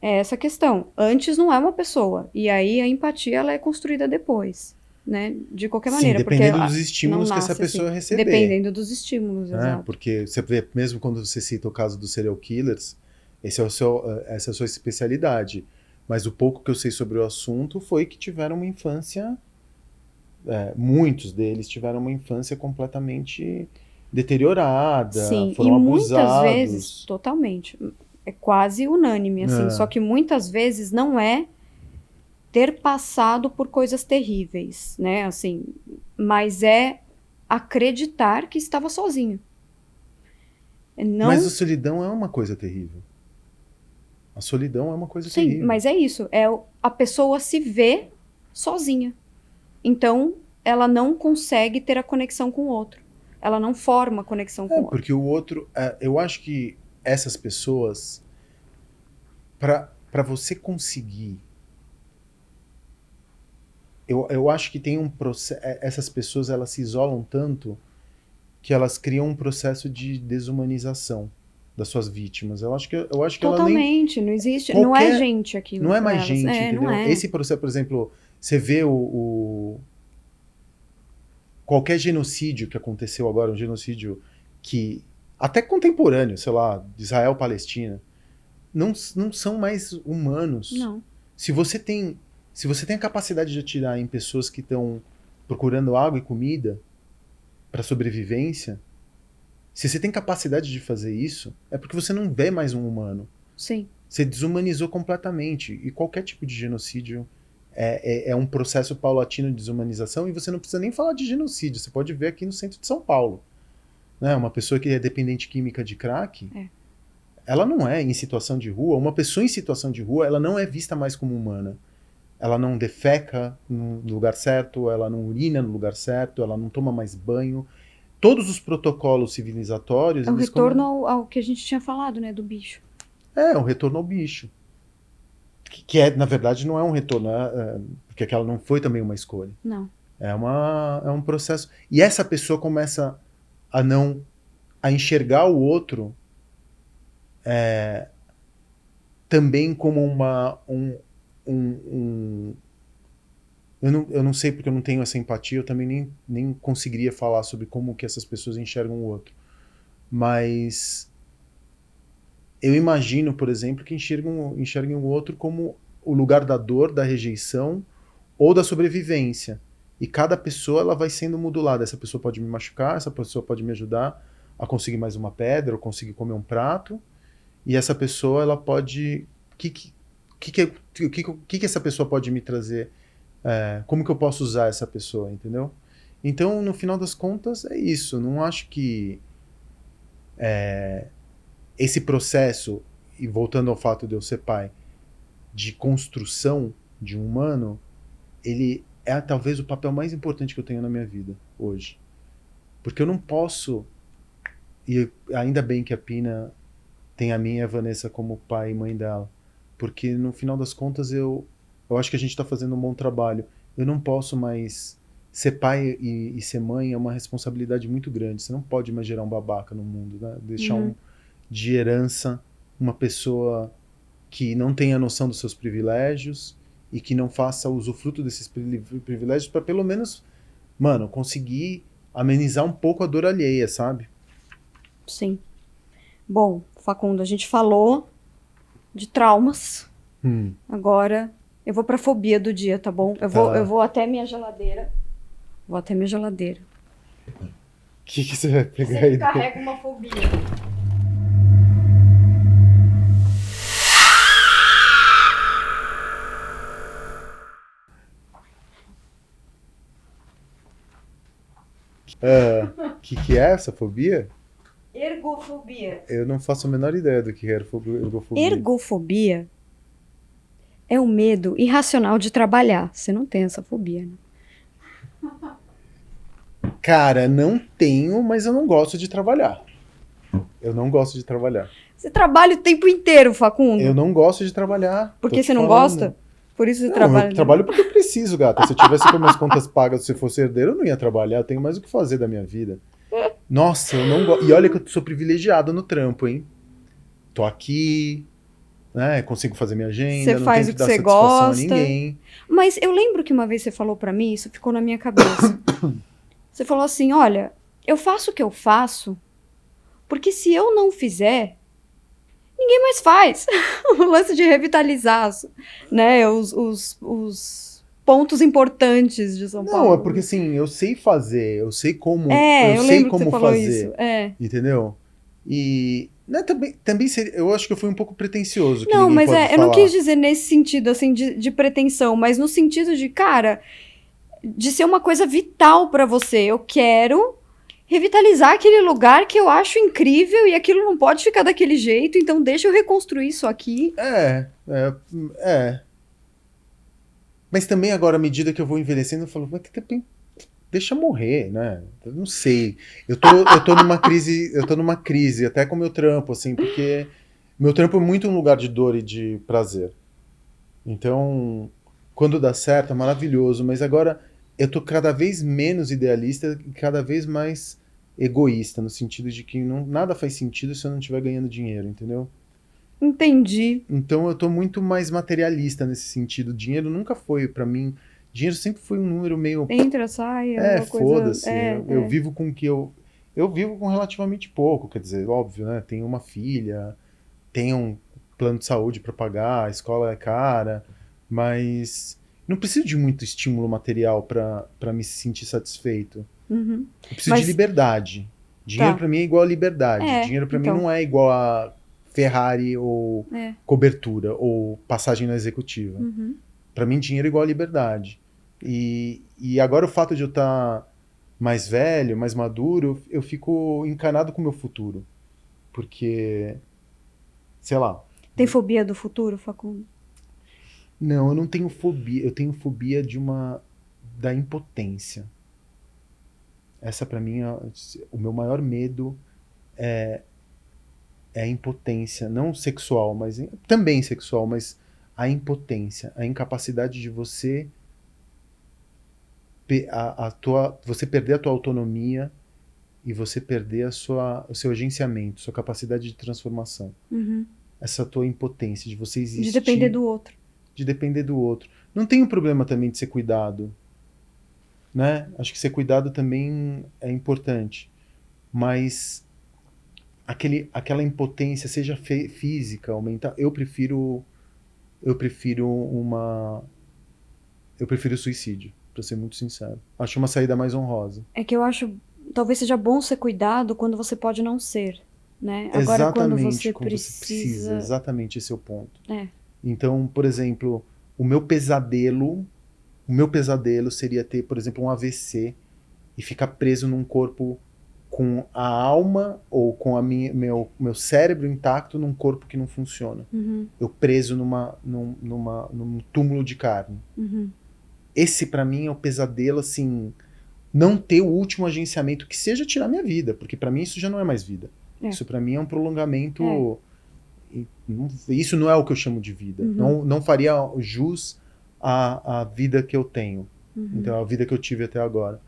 é essa questão. Antes não é uma pessoa. E aí a empatia ela é construída depois, né? De qualquer maneira. Sim, dependendo porque dos estímulos que essa pessoa receber. Dependendo dos estímulos, exato. Porque você vê, mesmo quando você cita o caso dos serial killers, essa é a sua especialidade. Mas o pouco que eu sei sobre o assunto foi que tiveram uma infância... muitos deles tiveram uma infância completamente deteriorada, Sim, foram e abusados. Muitas vezes, totalmente. É quase unânime, assim. Só que muitas vezes não é ter passado por coisas terríveis, né? Assim, mas é acreditar que estava sozinho. Não... Mas a solidão é uma coisa terrível. A solidão é uma coisa terrível. Sim, mas é isso. A pessoa se vê sozinha. Então, ela não consegue ter a conexão com o outro. Ela não forma conexão com o outro. Porque o outro... eu acho que essas pessoas... Para você conseguir... Eu acho que tem um processo... Essas pessoas, elas se isolam tanto que elas criam um processo de desumanização das suas vítimas. Eu acho que totalmente, ela nem... não existe... não é gente aquilo. Não é mais gente, entendeu? Não é. Esse processo, por exemplo... Você vê qualquer genocídio que aconteceu agora, um genocídio que, até contemporâneo, sei lá, de Israel-Palestina, não são mais humanos. Não. Se você tem a capacidade de atirar em pessoas que estão procurando água e comida para sobrevivência, se você tem capacidade de fazer isso, é porque você não vê mais um humano. Sim. Você desumanizou completamente. E qualquer tipo de genocídio é um processo paulatino de desumanização, e você não precisa nem falar de genocídio. Você pode ver aqui no centro de São Paulo. Né? Uma pessoa que é dependente química de crack, ela não é em situação de rua. Uma pessoa em situação de rua, ela não é vista mais como humana. Ela não defeca no lugar certo, ela não urina no lugar certo, ela não toma mais banho. Todos os protocolos civilizatórios... É o retorno ao que a gente tinha falado, né, do bicho. É um retorno ao bicho. que é, na verdade, não é um retorno, porque aquela não foi também uma escolha. Não. É um processo. E essa pessoa começa a não a enxergar o outro também como um eu não sei porque eu não tenho essa empatia, eu também nem conseguiria falar sobre como que essas pessoas enxergam o outro. Mas eu imagino, por exemplo, que enxerguem o outro como o lugar da dor, da rejeição ou da sobrevivência. E cada pessoa ela vai sendo modulada. Essa pessoa pode me machucar, essa pessoa pode me ajudar a conseguir mais uma pedra, ou conseguir comer um prato. E essa pessoa ela pode... O que essa pessoa pode me trazer? Como que eu posso usar essa pessoa, entendeu? Então, no final das contas, é isso. Não acho que esse processo, e voltando ao fato de eu ser pai, de construção de um humano, ele é talvez o papel mais importante que eu tenho na minha vida hoje. Porque eu não posso, e ainda bem que a Pina tem a minha e a Vanessa como pai e mãe dela, porque no final das contas eu acho que a gente está fazendo um bom trabalho. Eu não posso mais ser pai e ser mãe é uma responsabilidade muito grande. Você não pode mais gerar um babaca no mundo, né? Deixar de herança uma pessoa que não tenha noção dos seus privilégios e que não faça usufruto desses privilégios para pelo menos, mano, conseguir amenizar um pouco a dor alheia, sabe? Sim. Bom, Facundo, a gente falou de traumas. Agora eu vou pra fobia do dia, tá bom? Eu vou até minha geladeira. Vou até minha geladeira. O que você vai pegar aí? Carrega uma fobia. Que é essa fobia? Ergofobia. Eu não faço a menor ideia do que é ergofobia. Ergofobia é o medo irracional de trabalhar. Você não tem essa fobia, né? Cara, não tenho, mas eu não gosto de trabalhar. Eu não gosto de trabalhar. Você trabalha o tempo inteiro, Facundo. Eu não gosto de trabalhar. Porque você não gosta? Por isso você trabalha. Eu trabalho porque eu preciso, gata. Se eu tivesse com minhas contas pagas, se eu fosse herdeiro, eu não ia trabalhar. Eu tenho mais o que fazer da minha vida. Nossa, eu não gosto. E olha que eu sou privilegiado no trampo, hein? Tô aqui, né? Consigo fazer minha agenda, Você não faz tenho o que que dar você satisfação gosta. a ninguém. Mas eu lembro que uma vez você falou pra mim, isso ficou na minha cabeça. Você falou assim, olha, eu faço o que eu faço, porque se eu não fizer, ninguém mais faz. O lance de revitalizar, né, os pontos importantes de São Paulo. Não, é porque assim, eu sei fazer, eu sei como, eu sei lembro como que você falou fazer, isso. entendeu? E né, também seria, eu acho que eu fui um pouco pretensioso, que Não, ninguém mas pode eu falar. não quis dizer nesse sentido, assim, de pretensão, mas no sentido de, cara, de ser uma coisa vital pra você. Eu quero revitalizar aquele lugar que eu acho incrível e aquilo não pode ficar daquele jeito, então deixa eu reconstruir isso aqui. É. Mas também agora, à medida que eu vou envelhecendo, eu falo, mas deixa morrer, né? Eu não sei. Eu tô numa crise, até com o meu trampo, assim, porque meu trampo é muito um lugar de dor e de prazer. Então, quando dá certo, é maravilhoso, mas agora eu tô cada vez menos idealista e cada vez mais egoísta, no sentido de que nada faz sentido se eu não estiver ganhando dinheiro, entendeu? Entendi. Então eu tô muito mais materialista nesse sentido. Dinheiro nunca foi pra mim. Dinheiro sempre foi um número meio. Entra, sai, é uma coisa. Foda-se. Eu vivo com o que eu. Eu vivo com relativamente pouco, quer dizer, óbvio, né? Tenho uma filha, tenho um plano de saúde pra pagar, a escola é cara, mas não preciso de muito estímulo material pra me sentir satisfeito. Uhum. Eu preciso de liberdade. Dinheiro pra mim é igual a liberdade. Dinheiro pra mim não é igual a Ferrari ou cobertura ou passagem na executiva. Pra mim, dinheiro é igual a liberdade. E agora o fato de eu estar mais velho, mais maduro, eu fico encanado com o meu futuro. Porque, sei lá. Tem fobia do futuro, Facundo? Não, eu não tenho fobia. Eu tenho fobia da impotência. Essa pra mim, o meu maior medo é a impotência, não sexual, mas também sexual, mas a impotência, a incapacidade de você você perder a tua autonomia e você perder o seu agenciamento, sua capacidade de transformação. Essa tua impotência de você existir. De depender do outro. De depender do outro. Não tem um problema também de ser cuidado, né? Acho que ser cuidado também é importante, mas aquela impotência, seja física ou mental, eu prefiro suicídio, pra ser muito sincero. Acho uma saída mais honrosa. É que eu acho, talvez seja bom ser cuidado quando você pode não ser, né? Agora, Exatamente, quando você precisa... exatamente esse é o ponto. É. Então, por exemplo, o meu pesadelo seria ter, por exemplo, um AVC e ficar preso num corpo com a alma ou com meu cérebro intacto num corpo que não funciona. Eu preso num túmulo de carne. Esse, pra mim, é o pesadelo, assim, não ter o último agenciamento, que seja tirar minha vida, porque pra mim isso já não é mais vida. Isso pra mim é um prolongamento... Isso não é o que eu chamo de vida. Não faria jus à vida que eu tenho. Então, a vida que eu tive até agora.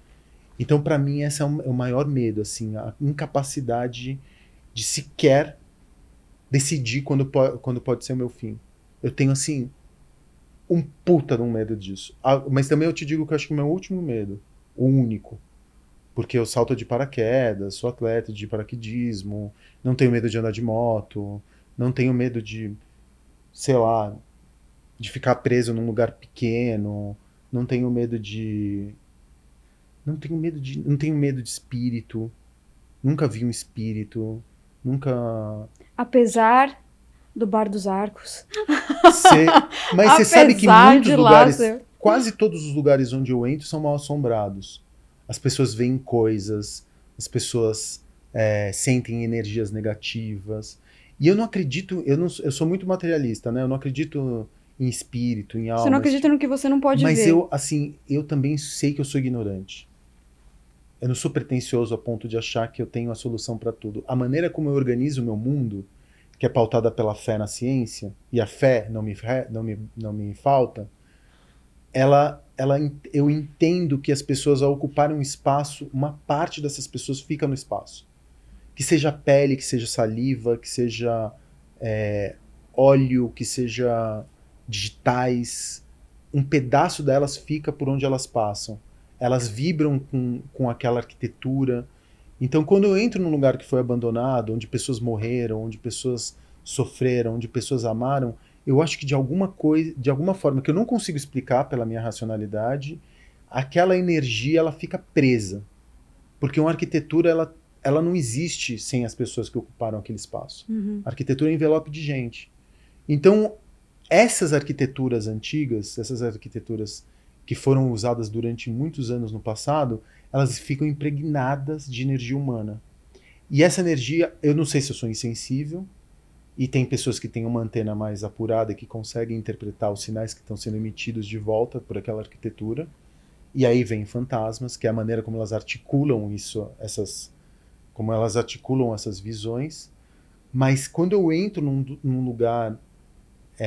Então, pra mim, esse é o maior medo, assim, a incapacidade de sequer decidir quando pode ser o meu fim. Eu tenho, assim, um puta de um medo disso. Mas também eu te digo que eu acho que o meu último medo, o único, porque eu salto de paraquedas, sou atleta de paraquedismo, não tenho medo de andar de moto, não tenho medo de, sei lá, de ficar preso num lugar pequeno, não tenho medo de espírito, nunca vi um espírito, nunca... Apesar do Bar dos Arcos. Mas você sabe que muitos lugares, ser... quase todos os lugares onde eu entro são mal assombrados. As pessoas veem coisas, as pessoas sentem energias negativas. E eu não acredito, eu sou muito materialista, né? Eu não acredito em espírito, em alma. Você não acredita no que você não pode ver. Mas eu também sei que eu sou ignorante. Eu não sou pretensioso a ponto de achar que eu tenho a solução para tudo. A maneira como eu organizo o meu mundo, que é pautada pela fé na ciência, e a fé não me falta, eu entendo que as pessoas, ao ocuparem um espaço, uma parte dessas pessoas fica no espaço. Que seja pele, que seja saliva, que seja óleo, que seja digitais, um pedaço delas fica por onde elas passam. Elas vibram com aquela arquitetura. Então, quando eu entro num lugar que foi abandonado, onde pessoas morreram, onde pessoas sofreram, onde pessoas amaram, eu acho que de alguma forma que eu não consigo explicar pela minha racionalidade, aquela energia ela fica presa. Porque uma arquitetura ela não existe sem as pessoas que ocuparam aquele espaço. A arquitetura é envelope de gente. Então, essas arquiteturas antigas, essas arquiteturas que foram usadas durante muitos anos no passado, elas ficam impregnadas de energia humana. E essa energia, eu não sei se eu sou insensível, e tem pessoas que têm uma antena mais apurada que conseguem interpretar os sinais que estão sendo emitidos de volta por aquela arquitetura, e aí vem fantasmas, que é a maneira como elas articulam como elas articulam essas visões. Mas quando eu entro num lugar,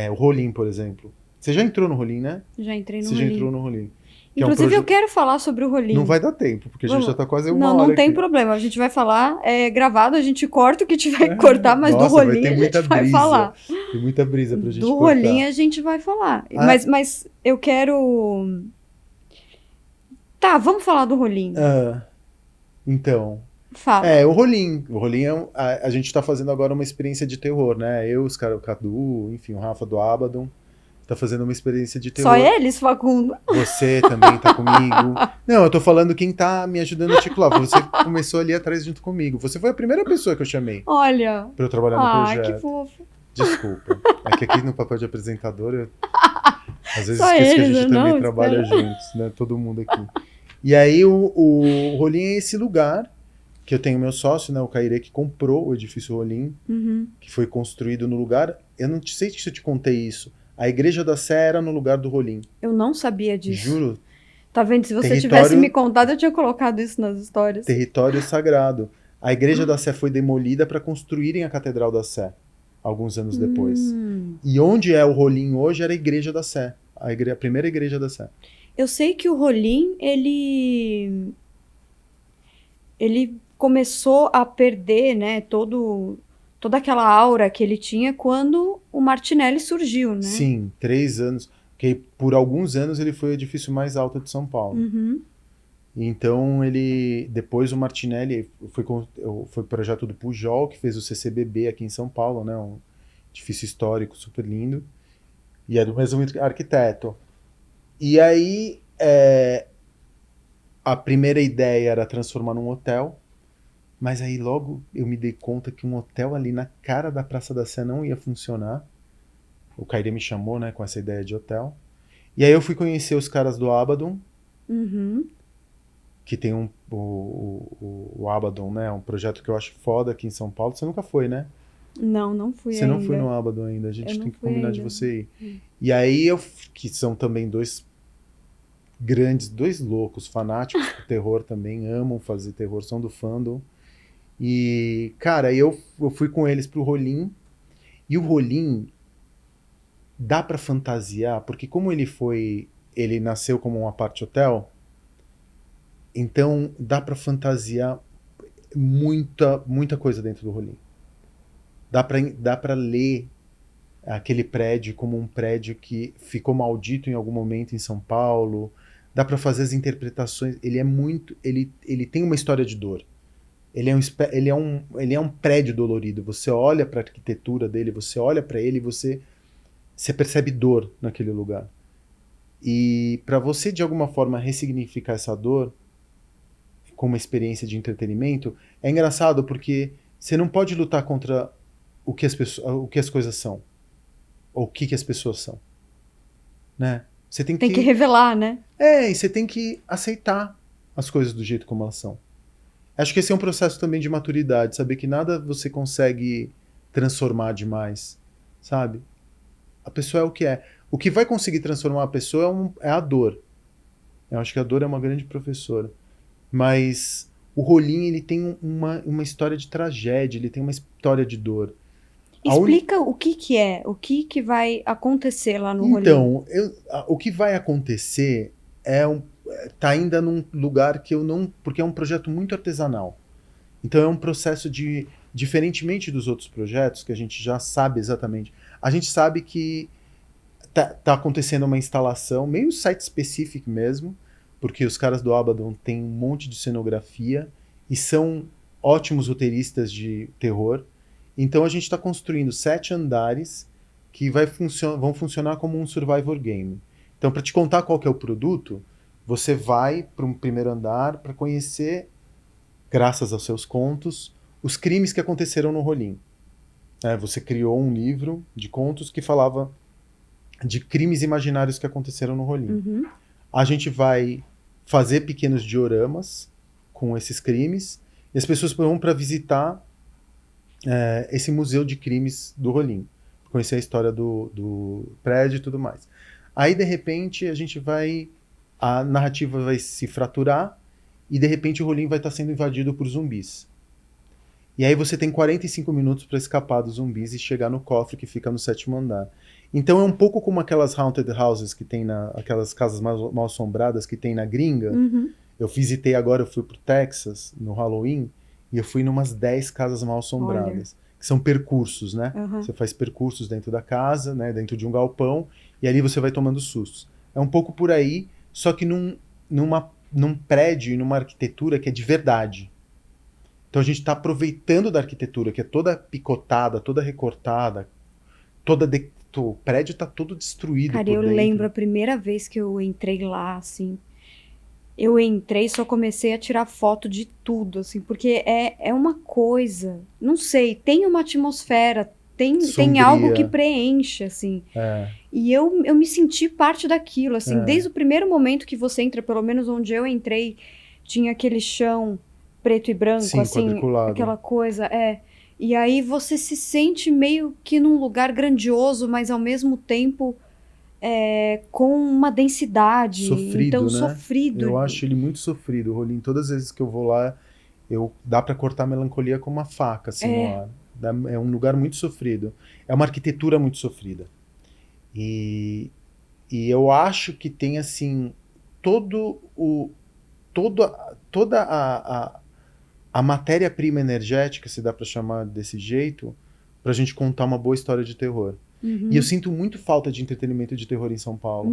o Rolim, por exemplo, você já entrou no Rolim, né? Já entrei no Rolim. Você já entrou no Rolim. Inclusive, eu quero falar sobre o Rolim. Não vai dar tempo, porque a gente já tá quase uma hora Não tem aqui. problema. A gente vai falar, gravado, a gente corta o que tiver que cortar, mas do Rolim a gente vai falar. Tem muita brisa pra gente cortar. Do cortar. Rolim a gente vai falar. Mas eu quero... Tá, vamos falar do Rolim. Então... Fala. O Rolim. O Rolim a gente tá fazendo agora uma experiência de terror, né? Eu, os caras, o Cadu, enfim, o Rafa do Abaddon. Tá fazendo uma experiência de terror. Só eles, Facundo? Você também tá comigo. Não, eu tô falando quem tá me ajudando a articular. Você começou ali atrás junto comigo. Você foi a primeira pessoa que eu chamei. Olha. Pra eu trabalhar no projeto. Que fofo. Desculpa. É que aqui no papel de apresentador, às vezes Só esqueço que a eles, gente também trabalha juntos, né? Todo mundo aqui. E aí o Rolim é esse lugar que eu tenho meu sócio, né? O Cairê, que comprou o edifício Rolim, que foi construído no lugar. Eu não sei se eu te contei isso. A Igreja da Sé era no lugar do Rolim. Eu não sabia disso. Juro. Tá vendo? Se você tivesse me contado, eu tinha colocado isso nas histórias. Território sagrado. A Igreja da Sé foi demolida para construírem a Catedral da Sé, alguns anos depois. E onde é o Rolim hoje era a Igreja da Sé, a primeira igreja da Sé. Eu sei que o Rolim, ele começou a perder, né, toda aquela aura que ele tinha quando o Martinelli surgiu, né? Sim, 3 anos. Que por alguns anos ele foi o edifício mais alto de São Paulo. Então depois o Martinelli foi o projeto do Pujol, que fez o CCBB aqui em São Paulo, né? Um edifício histórico super lindo. E é do mesmo arquiteto. E aí a primeira ideia era transformar num hotel, mas aí logo eu me dei conta que um hotel ali na cara da Praça da Sé não ia funcionar. O Caire me chamou, né, com essa ideia de hotel. E aí eu fui conhecer os caras do Abaddon, que tem o Abaddon, né, um projeto que eu acho foda aqui em São Paulo. Você nunca foi, né? Não fui Você ainda. não foi no Abaddon ainda, a gente Eu tem não que fui combinar ainda. de você ir. E aí que são também dois loucos, fanáticos por terror também, amam fazer terror, são do fandom. E, cara, eu fui com eles pro Rolim, e o Rolim dá pra fantasiar, porque como ele nasceu como um apart hotel, então dá pra fantasiar muita coisa dentro do Rolim. Dá pra ler aquele prédio como um prédio que ficou maldito em algum momento em São Paulo. Dá pra fazer as interpretações. Ele tem uma história de dor. Ele é um prédio dolorido. Você olha pra arquitetura dele, você olha pra ele, você percebe dor naquele lugar. E pra você de alguma forma ressignificar essa dor com uma experiência de entretenimento, é engraçado porque você não pode lutar contra o que as coisas são. Ou o que as pessoas são. Né? Você tem que revelar, né? E você tem que aceitar as coisas do jeito como elas são. Acho que esse é um processo também de maturidade, saber que nada você consegue transformar demais, sabe? A pessoa é o que é. O que vai conseguir transformar a pessoa é a dor. Eu acho que a dor é uma grande professora. Mas o Rolim, ele tem uma história de tragédia, ele tem uma história de dor. Explica o que é, o que vai acontecer lá no Rolim. Então, o que vai acontecer tá ainda num lugar que eu não... Porque é um projeto muito artesanal. Então é um processo diferentemente dos outros projetos, que a gente já sabe exatamente. A gente sabe que tá acontecendo uma instalação, meio site-specific mesmo, porque os caras do Abaddon têm um monte de cenografia e são ótimos roteiristas de terror. Então a gente está construindo 7 andares que vão funcionar como um survivor game. Então, para te contar qual que é o produto, você vai para um primeiro andar para conhecer, graças aos seus contos, os crimes que aconteceram no Rolim. Você criou um livro de contos que falava de crimes imaginários que aconteceram no Rolim. A gente vai fazer pequenos dioramas com esses crimes e as pessoas vão para visitar esse museu de crimes do Rolim, conhecer a história do prédio e tudo mais. Aí, de repente, a narrativa vai se fraturar e, de repente, o Rolim vai estar sendo invadido por zumbis. E aí você tem 45 minutos para escapar dos zumbis e chegar no cofre que fica no 7º andar. Então é um pouco como aquelas haunted houses que tem aquelas casas mal assombradas que tem na gringa. Eu visitei agora, eu fui pro Texas, no Halloween, e eu fui numas 10 casas mal assombradas. Olha. Que são percursos, né? Você faz percursos dentro da casa, né? Dentro de um galpão, e ali você vai tomando sustos. É um pouco por aí, só que num prédio e numa arquitetura que é de verdade. Então a gente está aproveitando da arquitetura, que é toda picotada, toda recortada, o prédio está todo destruído. Cara, eu lembro a primeira vez que eu entrei lá, assim. Eu entrei e só comecei a tirar foto de tudo, assim, porque é uma coisa, não sei, tem uma atmosfera, tem algo que preenche, assim. E eu me senti parte daquilo, assim, desde o primeiro momento que você entra, pelo menos onde eu entrei, tinha aquele chão preto e branco, sim, assim, aquela coisa, E aí você se sente meio que num lugar grandioso, mas ao mesmo tempo com uma densidade. Sofrido, então, né? Sofrido. Eu acho ele muito sofrido. O Rolim, todas as vezes que eu vou lá, dá pra cortar a melancolia com uma faca, assim, no ar. É um lugar muito sofrido. É uma arquitetura muito sofrida. E eu acho que tem, assim, toda a matéria-prima energética, se dá para chamar desse jeito, pra gente contar uma boa história de terror. E eu sinto muito falta de entretenimento de terror em São Paulo.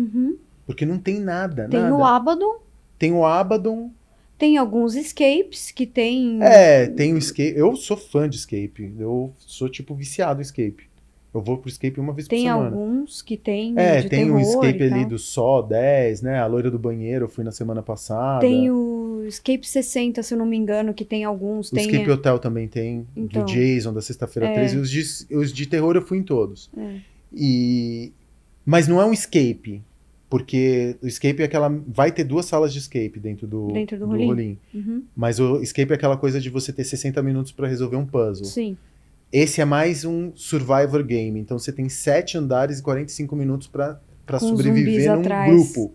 Porque não tem nada, Tem nada. o Abaddon, Tem o Abaddon. tem alguns escapes que tem... Tem o Escape. Eu sou fã de Escape. Eu sou, tipo, viciado em Escape. Eu vou pro Escape uma vez por Tem semana. alguns que tem de Tem terror o Escape e ali tal. do Só 10, né? A Loira do Banheiro, eu fui na semana passada. Tem o Escape 60, se eu não me engano, que tem alguns. O Tem... Escape Hotel também tem, Então, do Jason, da Sexta-feira 13. Os de terror eu fui em todos. Mas não é um escape, porque o escape é aquela... Vai ter 2 salas de escape dentro do Rolim. Mas o escape é aquela coisa de você ter 60 minutos para resolver um puzzle. Sim. Esse é mais um survivor game, então você tem 7 andares e 45 minutos para sobreviver num grupo.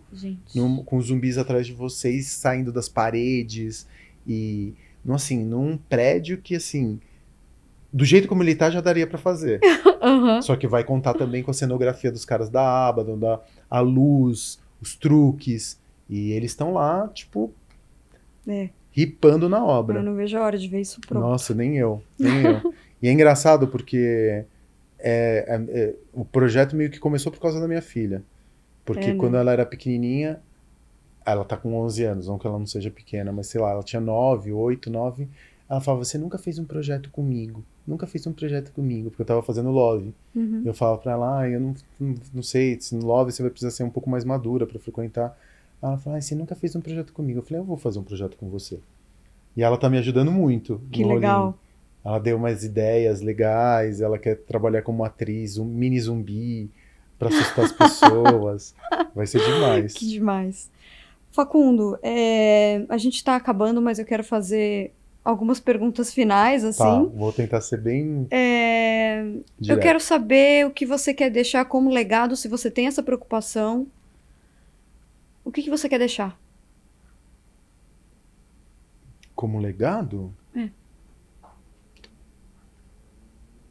Com zumbis atrás de vocês, saindo das paredes. E, assim, num prédio que, assim... Do jeito como ele tá, já daria pra fazer. Só que vai contar também com a cenografia dos caras da Abaddon, a luz, os truques. E eles estão lá, tipo, ripando na obra. Eu não vejo a hora de ver isso pronto. Nossa, nem eu. E é engraçado porque o projeto meio que começou por causa da minha filha. Porque quando ela era pequenininha, ela tá com 11 anos, não que ela não seja pequena, mas sei lá, ela tinha 9, 8, 9... Ela falava, você nunca fez um projeto comigo. Nunca fez um projeto comigo, porque eu tava fazendo Love. Eu falava pra ela, eu não sei, se no Love você vai precisar ser um pouco mais madura pra frequentar. Ela falava, você nunca fez um projeto comigo. Eu falei, eu vou fazer um projeto com você. E ela tá me ajudando muito. Que legal. Ela deu umas ideias legais, ela quer trabalhar como atriz, um mini zumbi, pra assustar as pessoas. Vai ser demais. Que demais. Facundo, a gente tá acabando, mas eu quero fazer... algumas perguntas finais, assim. Tá, vou tentar ser bem eu quero saber o que você quer deixar como legado, se você tem essa preocupação. O que você quer deixar? Como legado?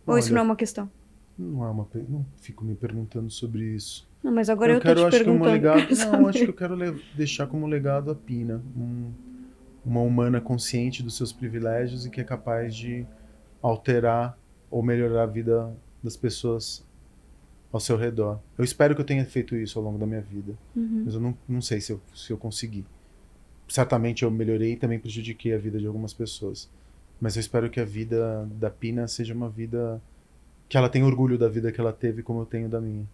Ou isso não é uma questão? Não fico me perguntando sobre isso. Não, mas agora eu tô te perguntando. Acho que eu quero deixar como legado a Pina. Uma humana consciente dos seus privilégios e que é capaz de alterar ou melhorar a vida das pessoas ao seu redor. Eu espero que eu tenha feito isso ao longo da minha vida, mas eu não sei se eu consegui. Certamente eu melhorei e também prejudiquei a vida de algumas pessoas, mas eu espero que a vida da Pina seja uma vida que ela tenha orgulho da vida que ela teve, como eu tenho da minha.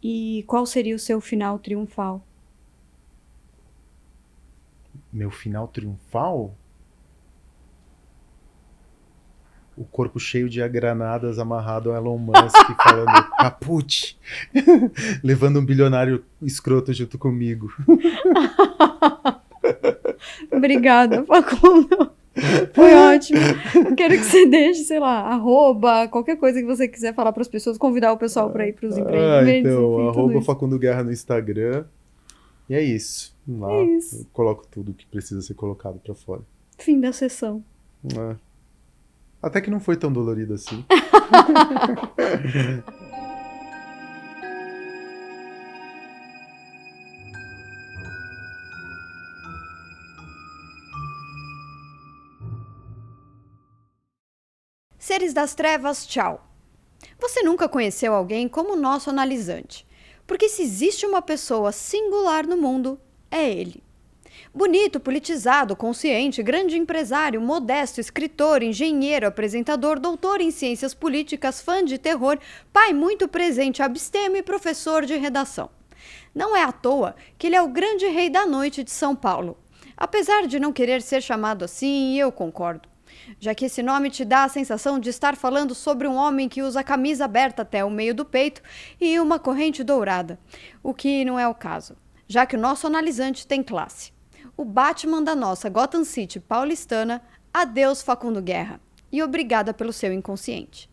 E qual seria o seu final triunfal? Meu final triunfal? O corpo cheio de granadas amarrado ao Elon Musk falando caput, levando um bilionário escroto junto comigo. Obrigada, Facundo. Foi ótimo. Quero que você deixe, sei lá, @ qualquer coisa que você quiser falar para as pessoas, convidar o pessoal para ir para os empreendimentos. Então, enfim, @ Facundo Guerra no Instagram. E é isso. Lá eu coloco tudo que precisa ser colocado pra fora. Fim da sessão. Até que não foi tão dolorido assim. Seres das trevas, tchau. Você nunca conheceu alguém como o nosso analisante. Porque se existe uma pessoa singular no mundo, é ele. Bonito, politizado, consciente, grande empresário, modesto, escritor, engenheiro, apresentador, doutor em ciências políticas, fã de terror, pai muito presente, abstêmio e professor de redação. Não é à toa que ele é o grande rei da noite de São Paulo. Apesar de não querer ser chamado assim, eu concordo. Já que esse nome te dá a sensação de estar falando sobre um homem que usa a camisa aberta até o meio do peito e uma corrente dourada, o que não é o caso, já que o nosso analisante tem classe. O Batman da nossa Gotham City paulistana, adeus Facundo Guerra, e obrigada pelo seu inconsciente.